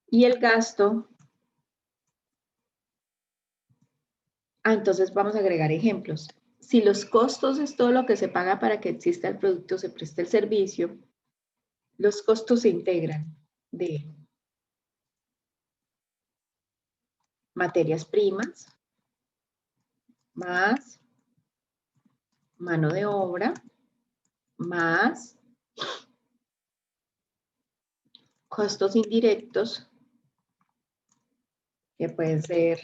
Y el gasto, entonces vamos a agregar ejemplos. Si los costos es todo lo que se paga para que exista el producto o se preste el servicio, los costos se integran de materias primas, más mano de obra, más costos indirectos, que pueden ser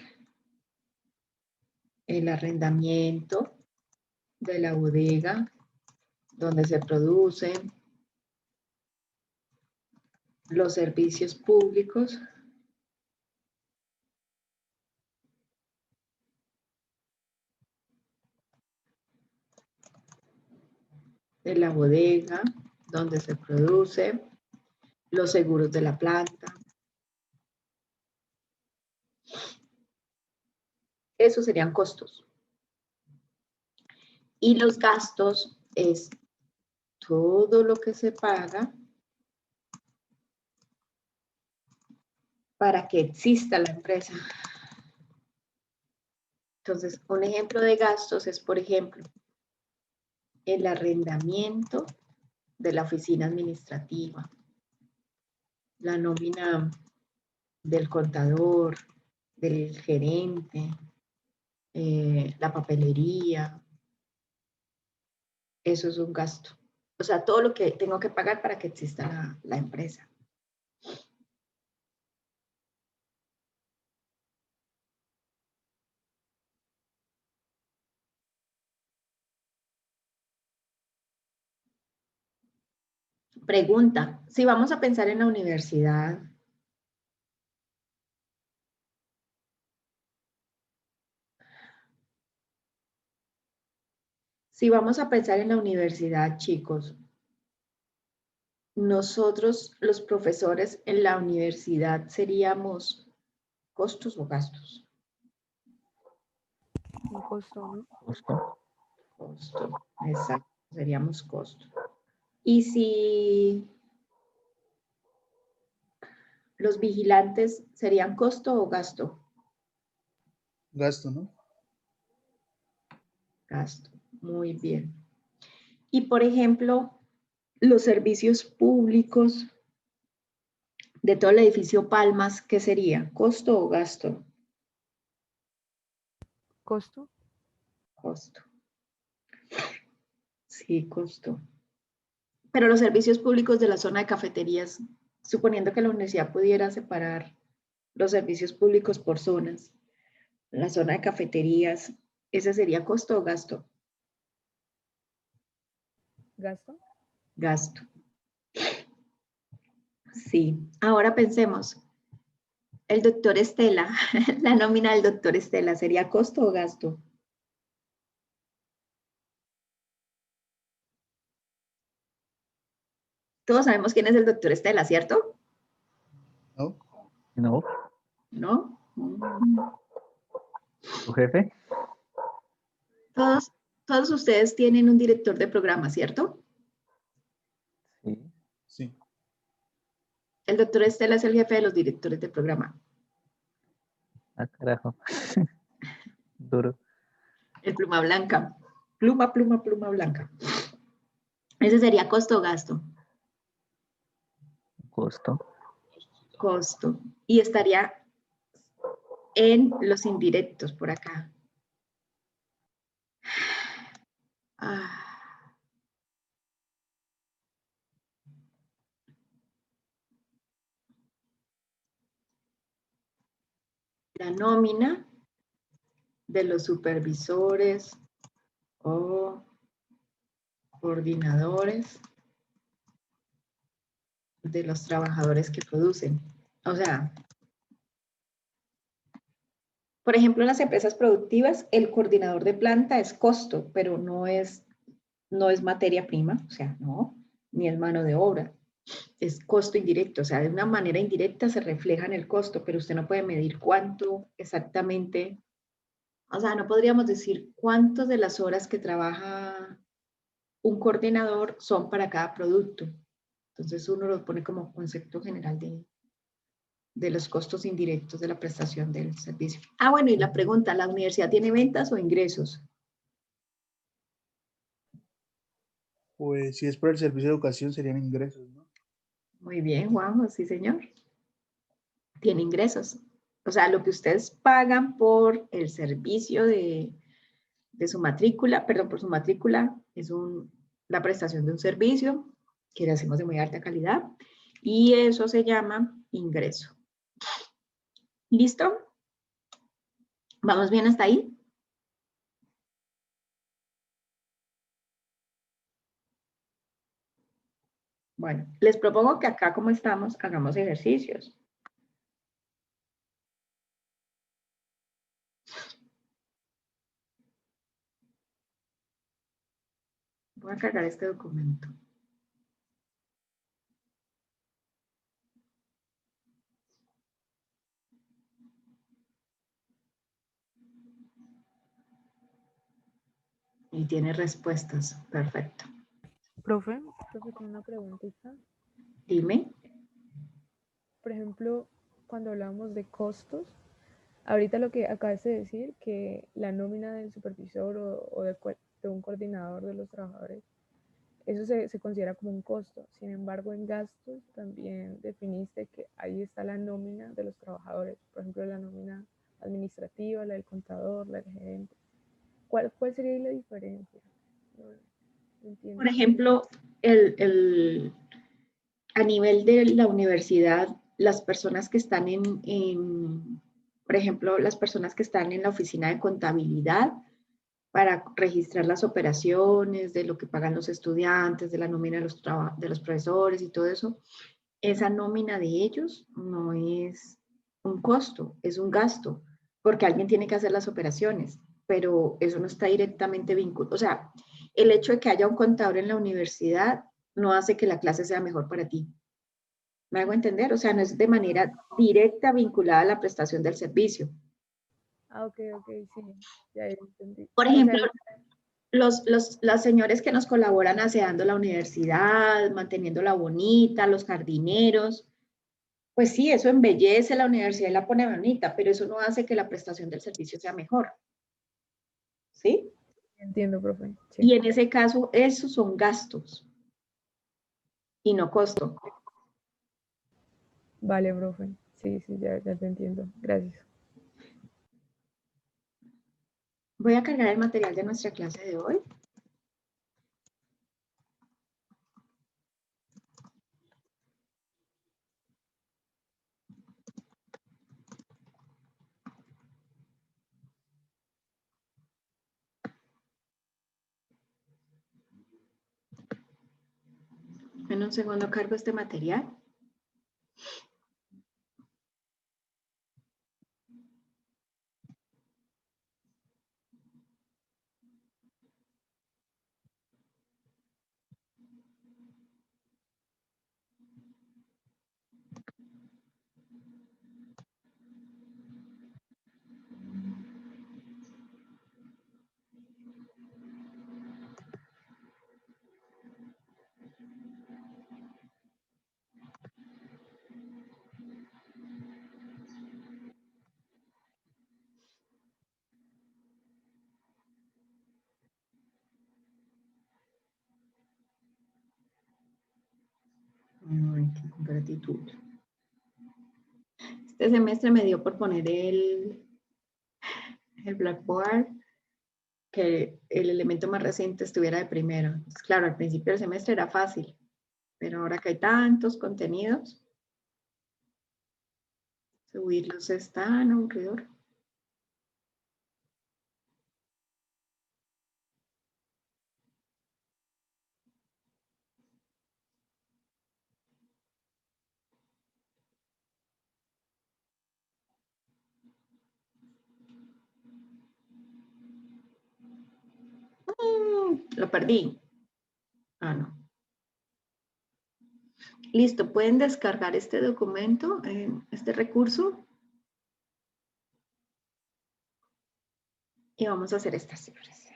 el arrendamiento de la bodega donde se producen, los servicios públicos, de la bodega donde se produce, los seguros de la planta. Esos serían costos. Y los gastos es todo lo que se paga para que exista la empresa. Entonces, un ejemplo de gastos es, por ejemplo, el arrendamiento de la oficina administrativa, la nómina del contador, del gerente, la papelería. Eso es un gasto. O sea, todo lo que tengo que pagar para que exista la empresa. Pregunta, si vamos a pensar en la universidad, chicos, nosotros, los profesores en la universidad, ¿seríamos costos o gastos? Un costo, ¿no? Justo. Costo, exacto, seríamos costo. Y si los vigilantes serían costo o gasto? Gasto, ¿no? Gasto, muy bien. Y por ejemplo, los servicios públicos de todo el edificio Palmas, ¿qué sería? ¿Costo o gasto? Costo. Costo. Sí, costo. Pero los servicios públicos de la zona de cafeterías, suponiendo que la universidad pudiera separar los servicios públicos por zonas, la zona de cafeterías, ¿ese sería costo o gasto? Gasto. Gasto. Sí. Ahora pensemos, el doctor Estela, la nómina del doctor Estela, ¿sería costo o gasto? Todos sabemos quién es el doctor Estela, ¿cierto? ¿No? No, ¿No? tu jefe. Todos ustedes tienen un director de programa, ¿cierto? Sí. Sí. El doctor Estela es el jefe de los directores de programa. Ah, carajo. Duro. El pluma blanca. Pluma, pluma, pluma blanca. Ese sería costo o gasto. Costo. Costo. Y estaría en los indirectos por acá. Ah. La nómina de los supervisores o coordinadores de los trabajadores que producen. O sea, por ejemplo, en las empresas productivas, el coordinador de planta es costo, pero no es materia prima, o sea, no, ni es mano de obra. Es costo indirecto, o sea, de una manera indirecta se refleja en el costo, pero usted no puede medir cuánto exactamente, o sea, no podríamos decir cuántas de las horas que trabaja un coordinador son para cada producto. Entonces uno lo pone como concepto general de los costos indirectos de la prestación del servicio. Ah, bueno, y la pregunta, ¿la universidad tiene ventas o ingresos? Pues si es por el servicio de educación serían ingresos, ¿no? Muy bien, Juanjo, sí, señor. Tiene ingresos. O sea, lo que ustedes pagan por el servicio de su matrícula, perdón, por su matrícula, es la prestación de un servicio que le hacemos de muy alta calidad y eso se llama ingreso. ¿Listo? ¿Vamos bien hasta ahí? Bueno, les propongo que acá como estamos, hagamos ejercicios. Voy a cargar este documento. Y tiene respuestas. Perfecto. Profe, tengo una preguntita. Dime. Por ejemplo, cuando hablamos de costos, Ahorita lo que acabas de decir, que la nómina del supervisor o de un coordinador de los trabajadores, eso se considera como un costo. Sin embargo, en gastos también definiste que ahí está la nómina de los trabajadores. Por ejemplo, la nómina administrativa, la del contador, la del gerente. ¿Cuál sería la diferencia? No entiendo. Por ejemplo, a nivel de la universidad, las personas que están por ejemplo, las personas que están en la oficina de contabilidad para registrar las operaciones, de lo que pagan los estudiantes, de la nómina de los profesores y todo eso, esa nómina de ellos no es un costo, es un gasto, porque alguien tiene que hacer las operaciones, pero eso no está directamente vinculado. O sea, el hecho de que haya un contador en la universidad no hace que la clase sea mejor para ti. ¿Me hago entender? O sea, no es de manera directa vinculada a la prestación del servicio. Ah, ok, sí, ya entendí. Por O sea, ejemplo, los señores que nos colaboran aseando la universidad, manteniéndola bonita, los jardineros, pues sí, eso embellece la universidad y la pone bonita, pero eso no hace que la prestación del servicio sea mejor. ¿Sí? entiendo, profe. Sí. Y en ese caso, esos son gastos y no costo. Vale, profe. Sí, ya te entiendo. Gracias. Voy a cargar el material de nuestra clase de hoy. En un segundo cargo este material. Gratitud. Este semestre me dio por poner el Blackboard, que el elemento más reciente estuviera de primero. Entonces, claro, al principio del semestre era fácil, pero ahora que hay tantos contenidos, subirlos es tan aburridor. Lo perdí. Ah, no. Listo, pueden descargar este documento, este recurso. Y vamos a hacer estas cifras.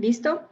¿Listo?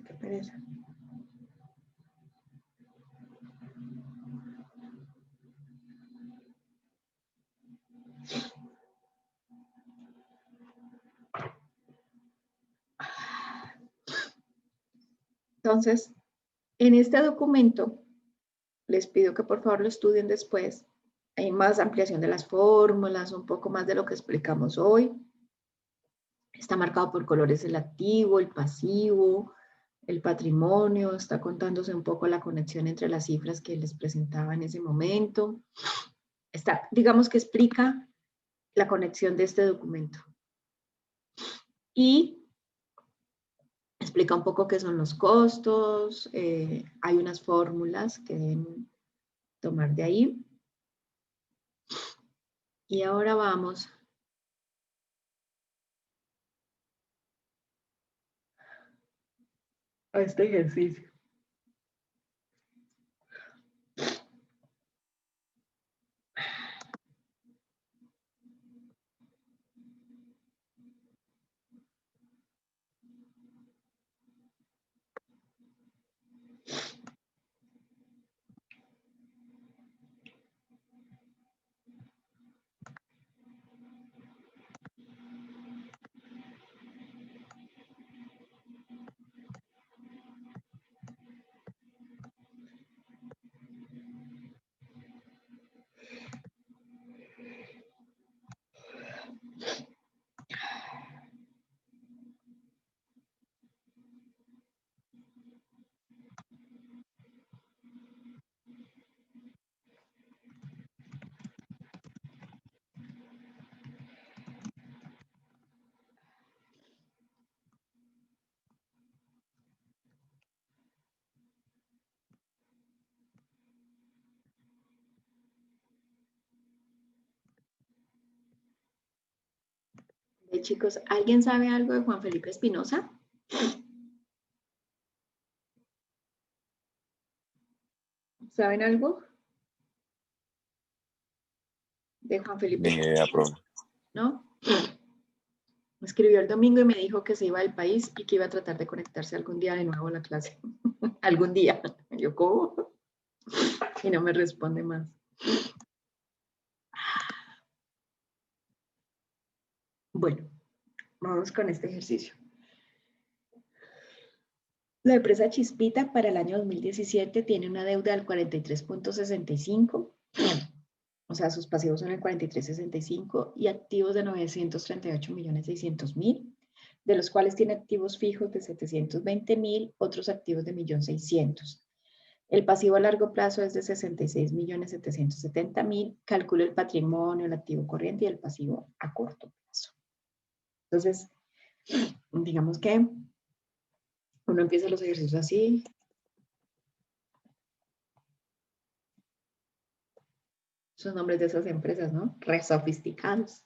Qué pereza. Entonces, en este documento, les pido que por favor lo estudien después. Hay más ampliación de las fórmulas, un poco más de lo que explicamos hoy. Está marcado por colores el activo, el pasivo, el patrimonio, está contándose un poco la conexión entre las cifras que les presentaba en ese momento. Está, digamos que explica la conexión de este documento. Y explica un poco qué son los costos, hay unas fórmulas que deben tomar de ahí. Y ahora vamos a este ejercicio. Chicos, ¿alguien sabe algo de Juan Felipe Espinosa? ¿Saben algo de Juan Felipe? Ni idea, profe. ¿No? Me escribió el domingo y me dijo que se iba del país y que iba a tratar de conectarse algún día de nuevo a la clase. Algún día. Yo, ¿cómo? Y no me responde más. Bueno, vamos con este ejercicio. La empresa Chispita para el año 2017 tiene una deuda del 43.65, o sea, sus pasivos son el 43.65 y activos de 938.600.000, de los cuales tiene activos fijos de 720.000, otros activos de 1.600.000. El pasivo a largo plazo es de 66.770.000. Calculo el patrimonio, el activo corriente y el pasivo a corto plazo. Entonces, digamos que uno empieza los ejercicios así. Son nombres de esas empresas, ¿no? Re sofisticados.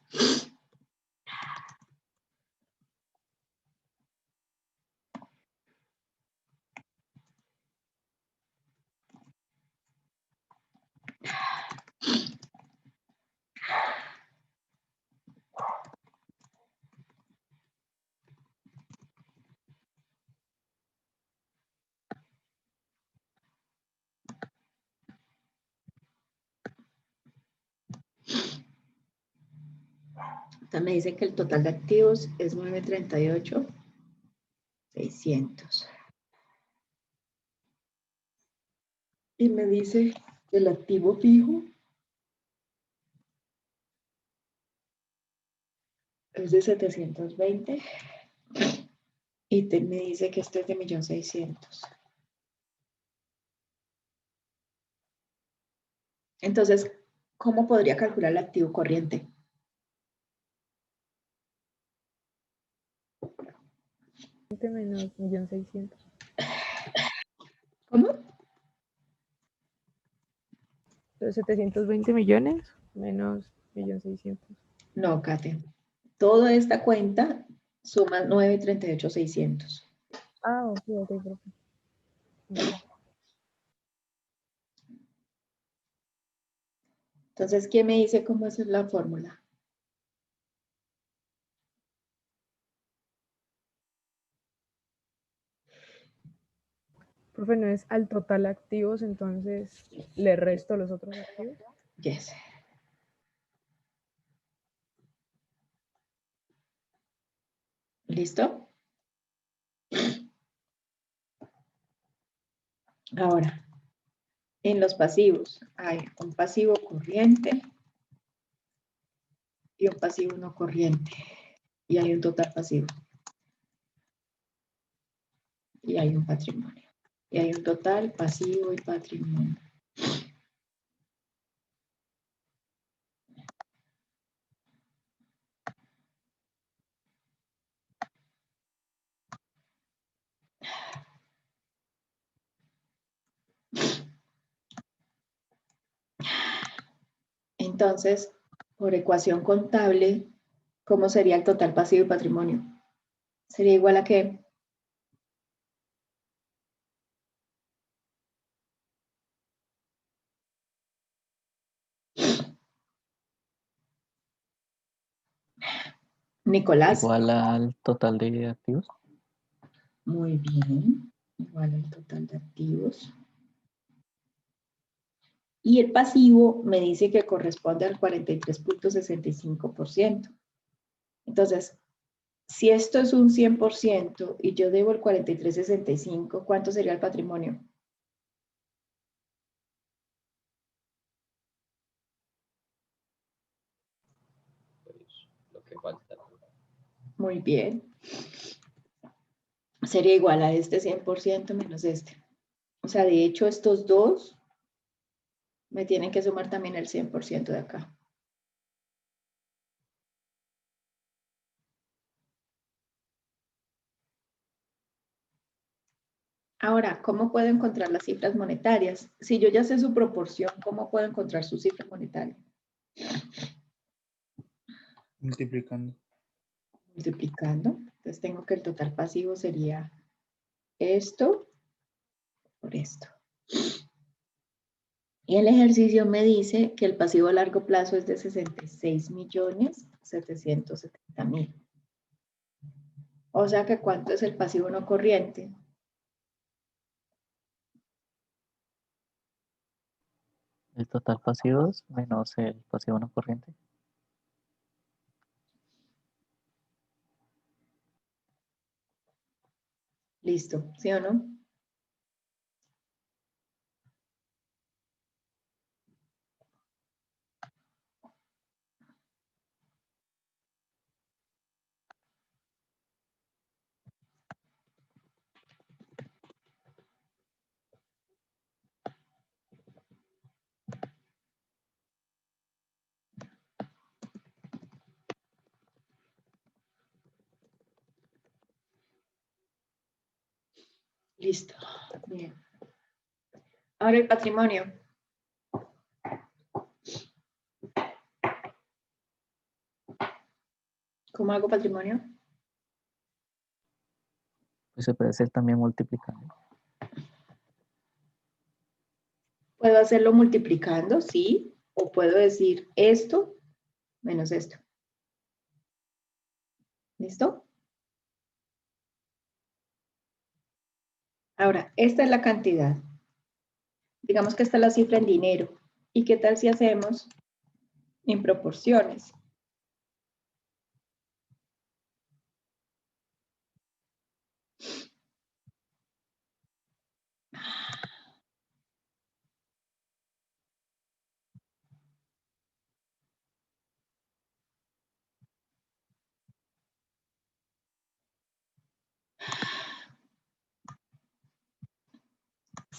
Entonces me dice que el total de activos es 938.600. Y me dice que el activo fijo es de 720. Y me dice que este es de 1.600.000. Entonces, ¿cómo podría calcular el activo corriente? Menos 1.600.000. ¿Cómo? Los 720 millones menos 1.600.000. No, Kate. Toda esta cuenta suma 938.600. Ah, ok, profe. Entonces, ¿quién me dice cómo es la fórmula? Profe, ¿no es al total activos, entonces le resto los otros activos? Yes. ¿Listo? Ahora, en los pasivos hay un pasivo corriente y un pasivo no corriente. Y hay un total pasivo. Y hay un patrimonio. Y hay un total pasivo y patrimonio. Entonces, por ecuación contable, ¿cómo sería el total pasivo y patrimonio? Sería igual a ¿qué? Nicolás. Igual al total de activos. Muy bien. Igual al total de activos. Y el pasivo me dice que corresponde al 43.65%. Entonces, si esto es un 100% y yo debo el 43.65, ¿cuánto sería el patrimonio? Pues, lo que falta. Muy bien. Sería igual a este 100% menos este. O sea, de hecho, estos dos me tienen que sumar también el 100% de acá. Ahora, ¿cómo puedo encontrar las cifras monetarias? Si yo ya sé su proporción, ¿cómo puedo encontrar su cifra monetaria? Multiplicando. Multiplicando. Entonces tengo que el total pasivo sería esto por esto. Y el ejercicio me dice que el pasivo a largo plazo es de 66.770.000. O sea que ¿cuánto es el pasivo no corriente? El total pasivos menos el pasivo no corriente. Listo, ¿sí o no? Listo. Bien. Ahora el patrimonio. ¿Cómo hago patrimonio? Pues se puede hacer también multiplicando. Puedo hacerlo multiplicando, sí, o puedo decir esto menos esto. ¿Listo? Ahora, esta es la cantidad. Digamos que esta es la cifra en dinero. ¿Y qué tal si hacemos en proporciones?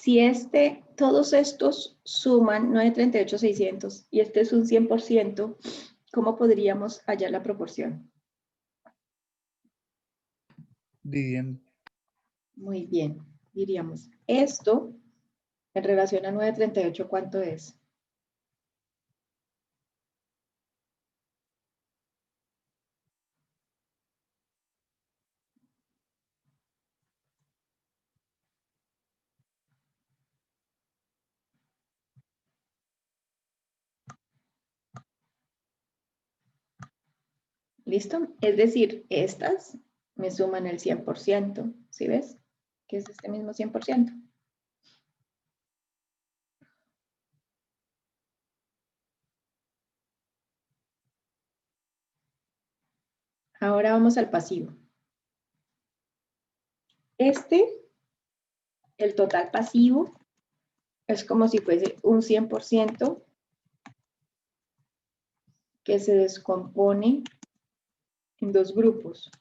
Si todos estos suman 938.600 y este es un 100%, ¿cómo podríamos hallar la proporción? Dividiendo. Muy bien, diríamos, esto en relación a 938, ¿cuánto es? ¿Listo? Es decir, estas me suman el 100%, ¿sí ves? Que es este mismo 100%. Ahora vamos al pasivo. El total pasivo, es como si fuese un 100% que se descompone en dos grupos.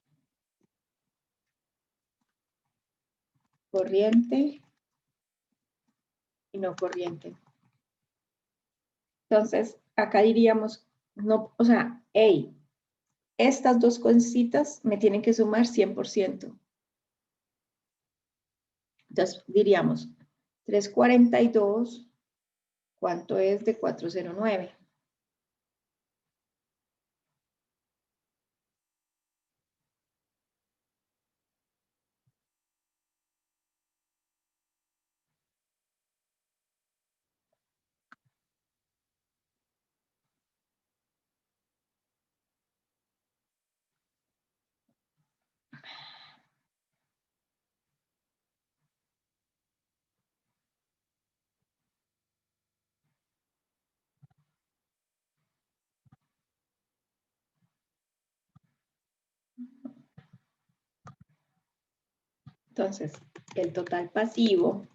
Corriente y no corriente. Entonces, acá diríamos, no, o sea, hey, estas dos cositas me tienen que sumar 100%. Entonces, diríamos, 342, ¿cuánto es de 409? Entonces, el total pasivo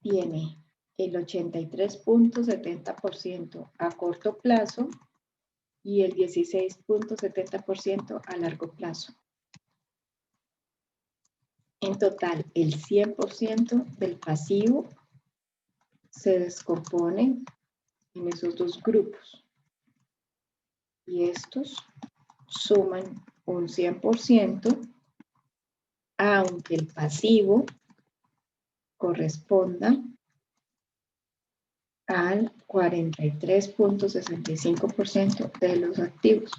tiene el 83.70% a corto plazo y el 16.70% a largo plazo. En total, el 100% del pasivo se descompone en esos dos grupos. Y estos suman un 100%, aunque el pasivo corresponda al 43.65% de los activos.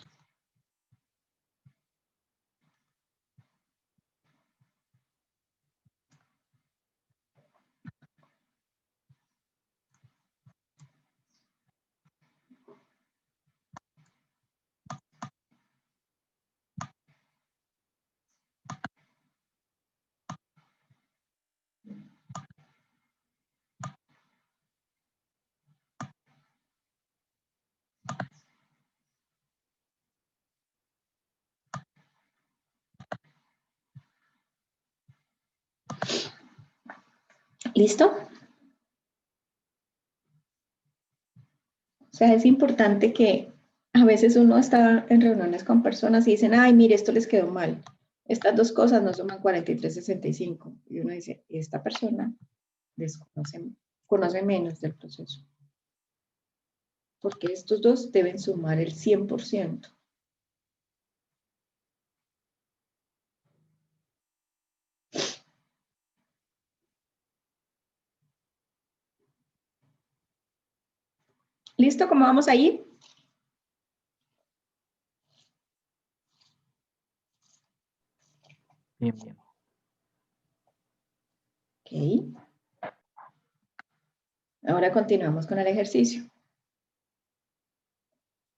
¿Listo? O sea, es importante que a veces uno está en reuniones con personas y dicen, ay, mire, esto les quedó mal. Estas dos cosas no suman 43.65. Y uno dice, y esta persona conoce menos del proceso. Porque estos dos deben sumar el 100%. ¿Listo? ¿Cómo vamos ahí? Bien, bien. Ok. Ahora continuamos con el ejercicio.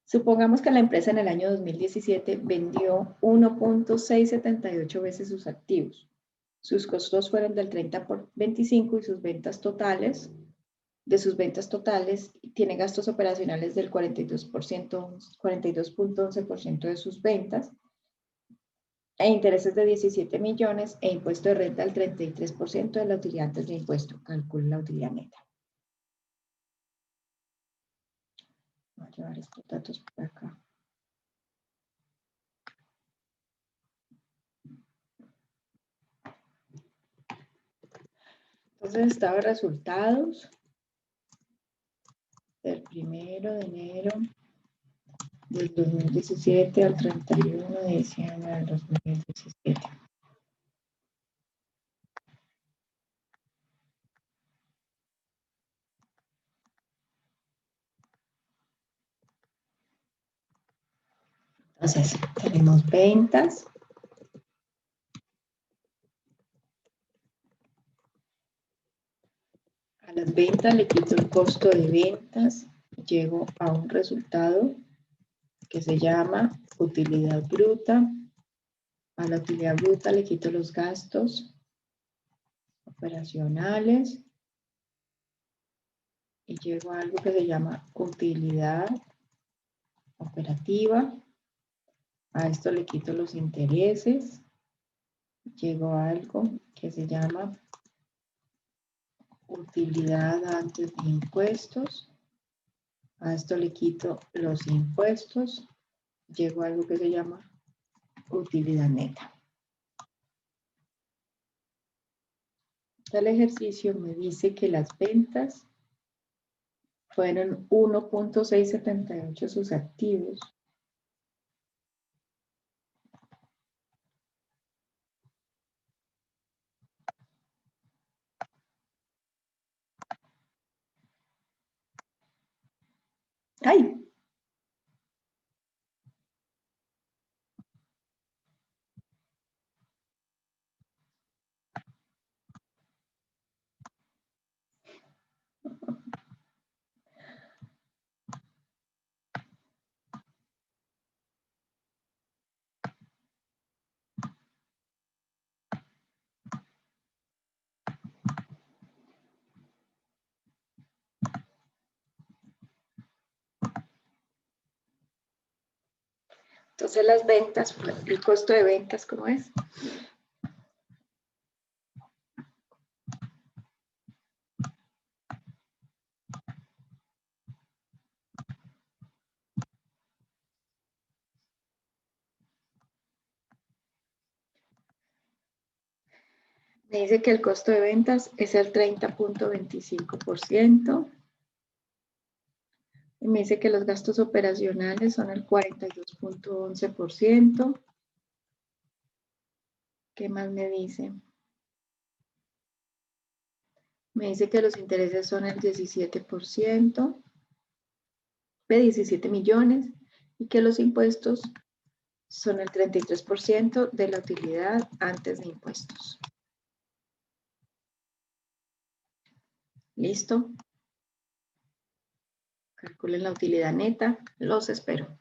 Supongamos que la empresa en el año 2017 vendió 1.678 veces sus activos. Sus costos fueron del 30 por 25 y sus ventas totales, tiene gastos operacionales del 42.11% de sus ventas e intereses de 17 millones e impuesto de renta del 33% de la utilidad antes de impuesto. Calcula la utilidad neta. Voy a llevar estos datos por acá. Entonces estaba resultados del 1 de enero del 2017 al 31 de diciembre del 2017. Entonces, tenemos ventas. A las ventas le quito el costo de ventas. Llego a un resultado que se llama utilidad bruta. A la utilidad bruta le quito los gastos operacionales. Y llego a algo que se llama utilidad operativa. A esto le quito los intereses. Llego a algo que se llama utilidad antes de impuestos. A esto le quito los impuestos. Llego a algo que se llama utilidad neta. El ejercicio me dice que las ventas fueron 1.678 sus activos. ¡Ay! Entonces las ventas, el costo de ventas, ¿cómo es? Me dice que el costo de ventas es el 30.25%. Y me dice que los gastos operacionales son el 42.11%. ¿Qué más me dice? Me dice que los intereses son el 17%, de 17 millones, y que los impuestos son el 33% de la utilidad antes de impuestos. ¿Listo? Calculen la utilidad neta. Los espero.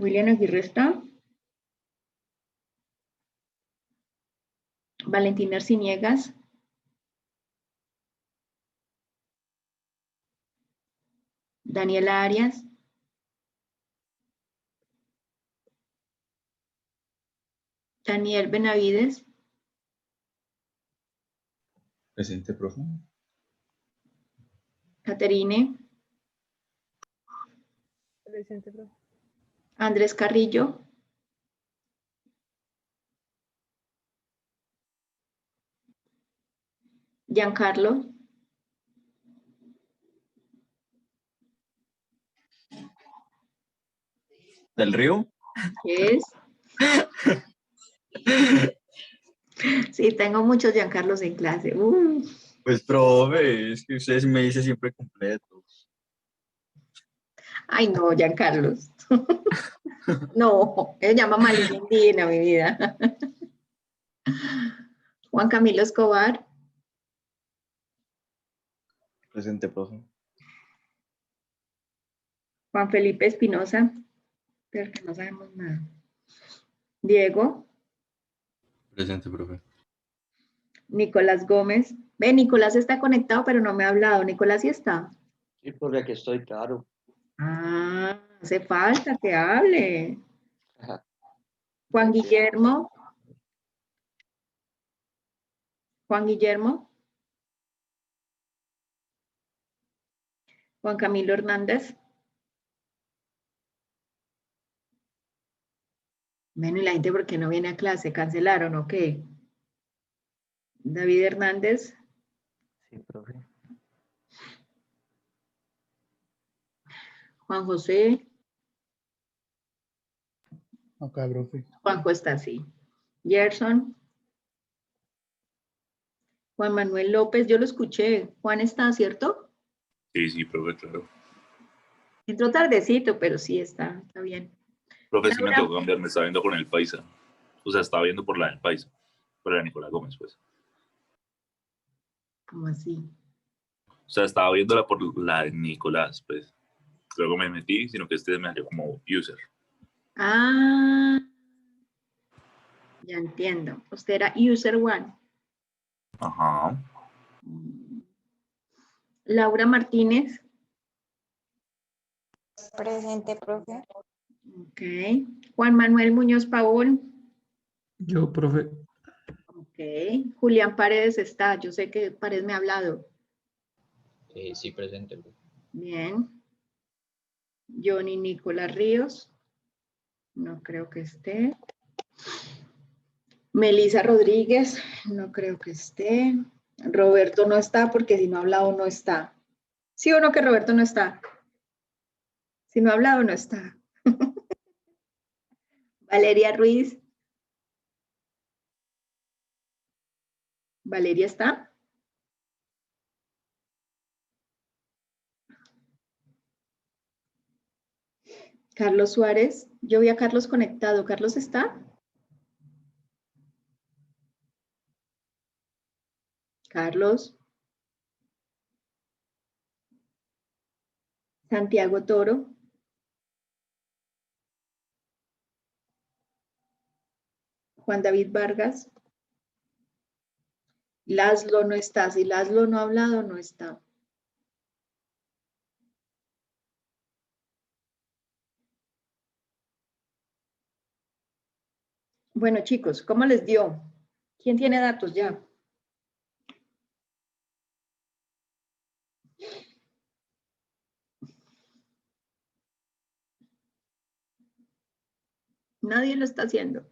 William Aguirre está. Valentina Arciniegas. Daniela Arias. Daniel Benavides. Presente, profe. Caterine. Presente, profe. Andrés Carrillo. Giancarlo. ¿Del Río? ¿Qué es? Sí, tengo muchos Giancarlos en clase. Pues, profe, es que usted sí me dice siempre completo. Ay, no, Giancarlos. No, se llama Malena Indígena, mi vida. Juan Camilo Escobar, Presente, profe. Juan Felipe Espinosa, pero que no sabemos nada. Diego, Presente, profe. Nicolás Gómez. Ve, Nicolás está conectado, pero no me ha hablado. Nicolás sí está. Sí, profe, aquí estoy, claro. Ah, hace falta que hable. Ajá. Juan Aquí. Guillermo. Juan Guillermo. Juan Camilo Hernández. Bueno, ¿y la gente por qué no viene a clase? ¿Cancelaron o qué? David Hernández. Sí, profe. Juan José. Acá, profe. Juanjo está así. Gerson. Juan Manuel López, yo lo escuché. Juan está, ¿cierto? Sí, sí, profe, claro. Entró tardecito, pero sí está bien. Profe, sí me Laura, tocó cambiar, me estaba viendo con el Paisa. O sea, estaba viendo por la del Paisa, por la de Nicolás Gómez, pues. ¿cómo así? O sea, estaba viéndola por la de Nicolás, pues. Luego me metí, sino que este me salió como user. Ah, ya entiendo. Usted era user one. Ajá. Laura Martínez. Presente, profe. Ok. Juan Manuel Muñoz Paul. Yo, profe. Ok. Julián Paredes está. Yo sé que Paredes me ha hablado. Sí, presente, profe. Bien. Johnny Nicolás Ríos. No creo que esté. Melisa Rodríguez. No creo que esté. Roberto no está porque si no ha hablado no está. ¿Sí o no que Roberto no está? Si no ha hablado no está. Valeria Ruiz. ¿Valeria está? Carlos Suárez. Yo vi a Carlos conectado. ¿Carlos está? Carlos. Santiago Toro. Juan David Vargas. Laszlo no está. Si Laszlo no ha hablado, no está. Bueno, chicos, ¿cómo les dio? ¿Quién tiene datos ya? Nadie lo está haciendo.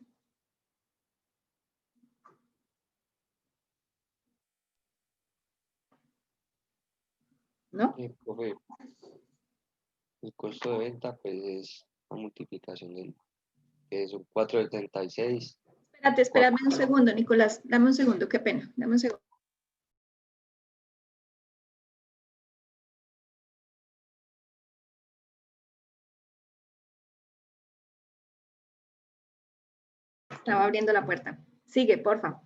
¿No? Profe, el costo de venta, pues, es la multiplicación del, que son 4,76. Espérame un segundo, Nicolás. Dame un segundo, qué pena. Dame un segundo. Estaba abriendo la puerta. Sigue, porfa.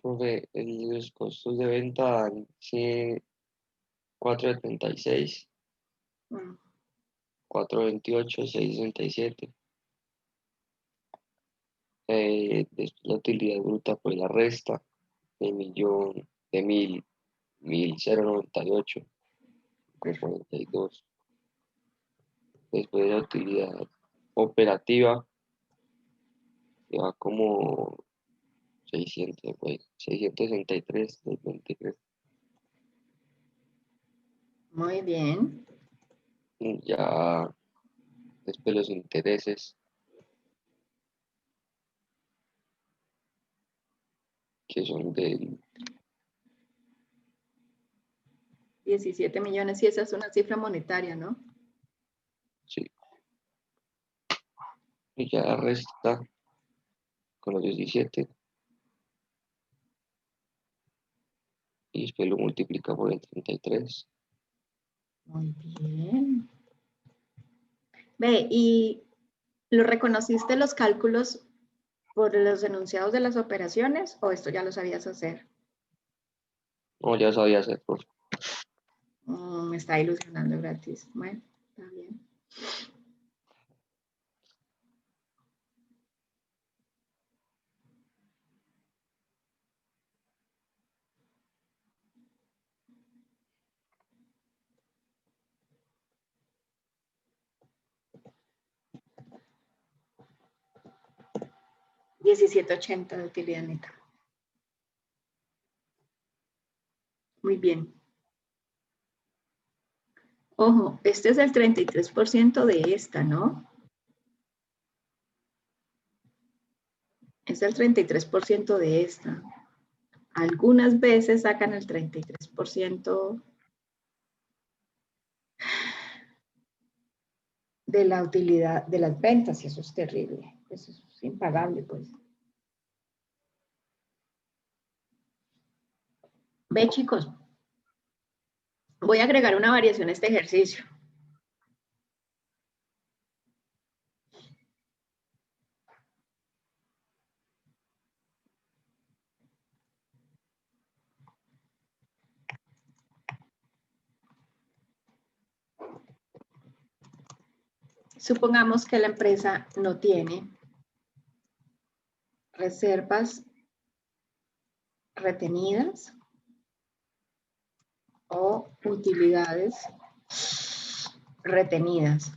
Profe, los costos de venta dan 4,76, Mm. 4,28, 6,67. Después la utilidad bruta, pues la resta de millón, de 1,098 con 42. Después de la utilidad operativa, que va como 600, pues, 663, 23. Muy bien. Y ya después los intereses, que son del, 17 millones, y esa es una cifra monetaria, ¿no? sí. Y ya la resta con los 17, y después lo multiplica por el 33. Muy bien. Ve, ¿y lo reconociste los cálculos por los enunciados de las operaciones o esto ya lo sabías hacer? No, ya sabía hacer, profe. Me está ilusionando gratis. Bueno, está bien. $17.80 de utilidad neta. Muy bien. Ojo, este es el 33% de esta, ¿no? Es el 33% de esta. Algunas veces sacan el 33% de la utilidad de las ventas y eso es terrible. Eso es impagable, pues. Ve, chicos, voy a agregar una variación a este ejercicio. Supongamos que la empresa no tiene reservas retenidas o utilidades retenidas.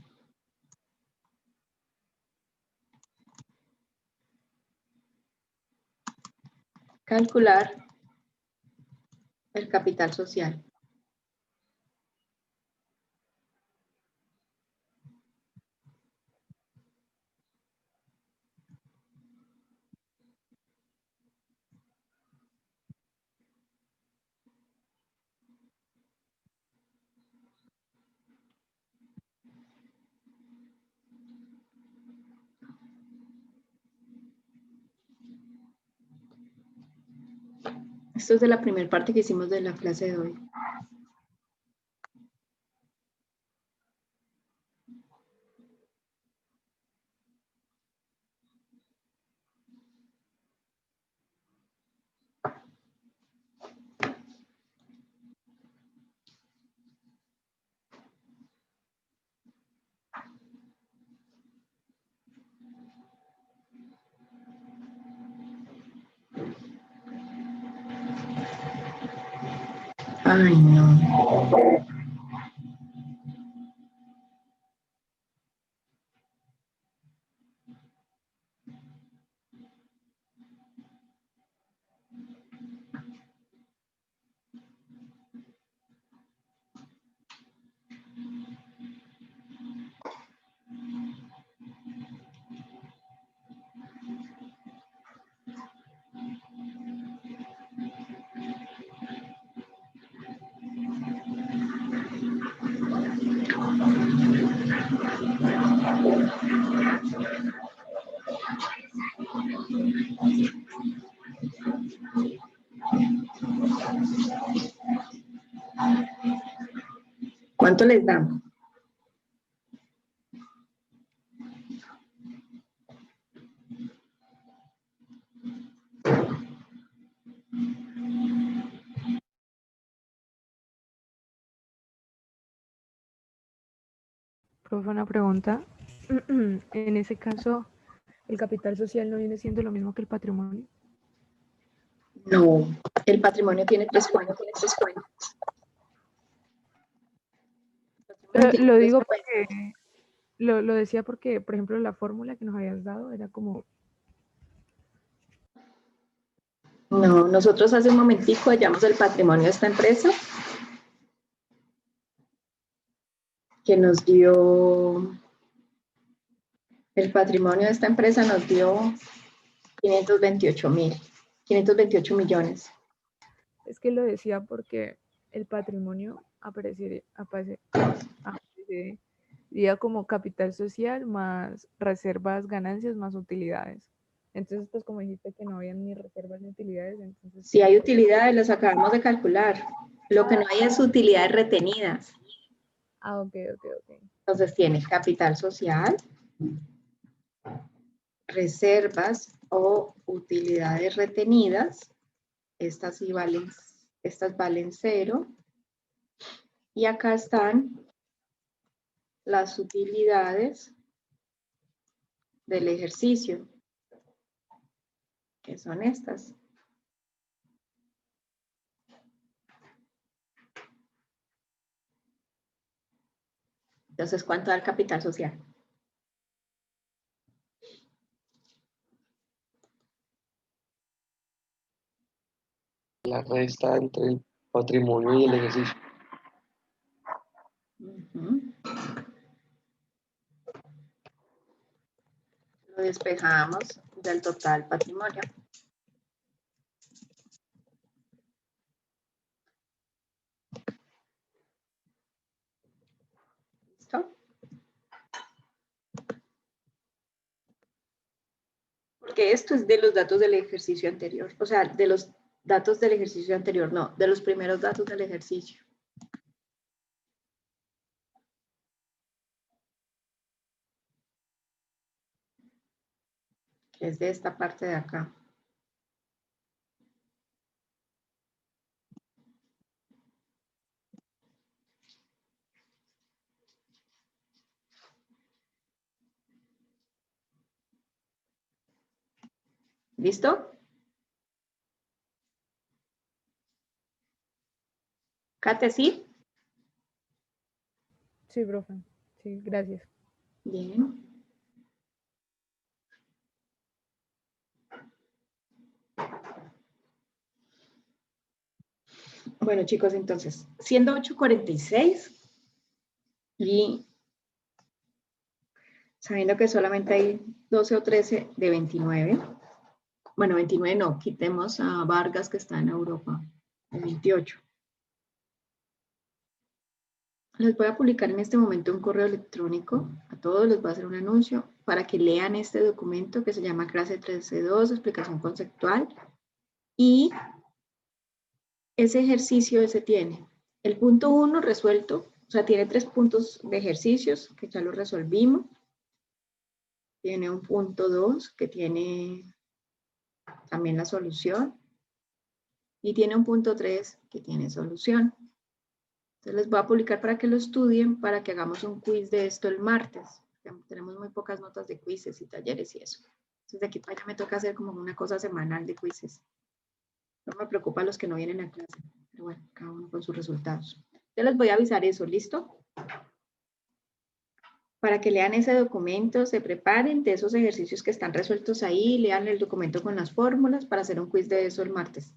Calcular el capital social. Esto es de la primera parte que hicimos de la clase de hoy. Ay, no. ¿Cuánto les dan? Profe, una pregunta. En ese caso, ¿el capital social no viene siendo lo mismo que el patrimonio? No, el patrimonio tiene tres cuentas. Lo digo porque, lo decía porque, por ejemplo, la fórmula que nos habías dado era como... No, nosotros hace un momentico hallamos el patrimonio de esta empresa que nos dio, el patrimonio de esta empresa nos dio 528 millones. Es que lo decía porque el patrimonio aparecería como capital social más reservas, ganancias más utilidades. Entonces, pues como dijiste que no había ni reservas ni utilidades, entonces... Si hay utilidades, las acabamos de calcular. Lo que no hay es utilidades retenidas. Ah, ok. Entonces tiene capital social, reservas o utilidades retenidas. Estas sí valen, estas valen 0. Y acá están las utilidades del ejercicio, que son estas. Entonces, ¿cuánto da el capital social? La resta entre el patrimonio y el ejercicio. Lo despejamos del total patrimonio. ¿Listo? Porque esto es de los datos del ejercicio anterior. O sea, de los datos del ejercicio anterior, no, de los primeros datos del ejercicio. Que es de esta parte de acá. ¿Listo? Kate, ¿sí? Sí, profe. Sí, gracias. Bien. Bueno, chicos, entonces, siendo 8:46 y sabiendo que solamente hay 12 o 13 de 29, bueno, 29 no, quitemos a Vargas que está en Europa, de 28. Les voy a publicar en este momento un correo electrónico, a todos les voy a hacer un anuncio para que lean este documento que se llama clase 13.2, explicación conceptual, y ese ejercicio ese tiene el punto 1 resuelto, o sea, tiene 3 puntos de ejercicios que ya lo resolvimos, tiene un punto 2 que tiene también la solución, y tiene un punto 3 que tiene solución. Entonces les voy a publicar para que lo estudien, para que hagamos un quiz de esto el martes. Tenemos muy pocas notas de quizzes y talleres y eso. Entonces de aquí para allá me toca hacer como una cosa semanal de quizzes. No me preocupa los que no vienen a clase, pero bueno, cada uno con sus resultados. Yo les voy a avisar eso, ¿listo? Para que lean ese documento, se preparen de esos ejercicios que están resueltos ahí, lean el documento con las fórmulas para hacer un quiz de eso el martes.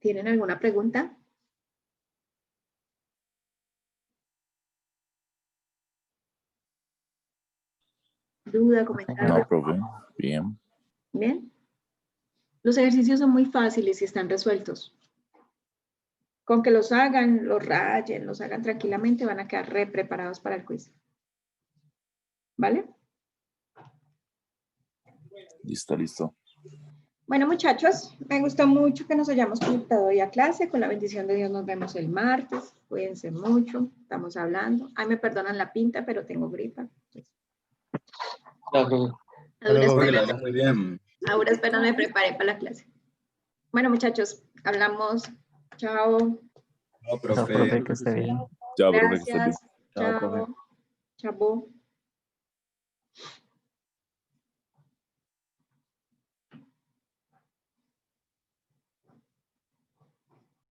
¿Tienen alguna pregunta? ¿Duda, comentario? No, profe. Bien. ¿Bien? Los ejercicios son muy fáciles y están resueltos. Con que los hagan, los rayen, los hagan tranquilamente, van a quedar re preparados para el quiz. ¿Vale? Listo. Bueno, muchachos, me gustó mucho que nos hayamos conectado hoy a clase. Con la bendición de Dios nos vemos el martes. Cuídense mucho, estamos hablando. Ay, me perdonan la pinta, pero tengo gripa. Ahora espero me preparé para la clase. Bueno, muchachos, hablamos. Chao. No, profe. Chao, profe, que esté bien. Chao, profe, que estés bien. Gracias. Chao. Chao.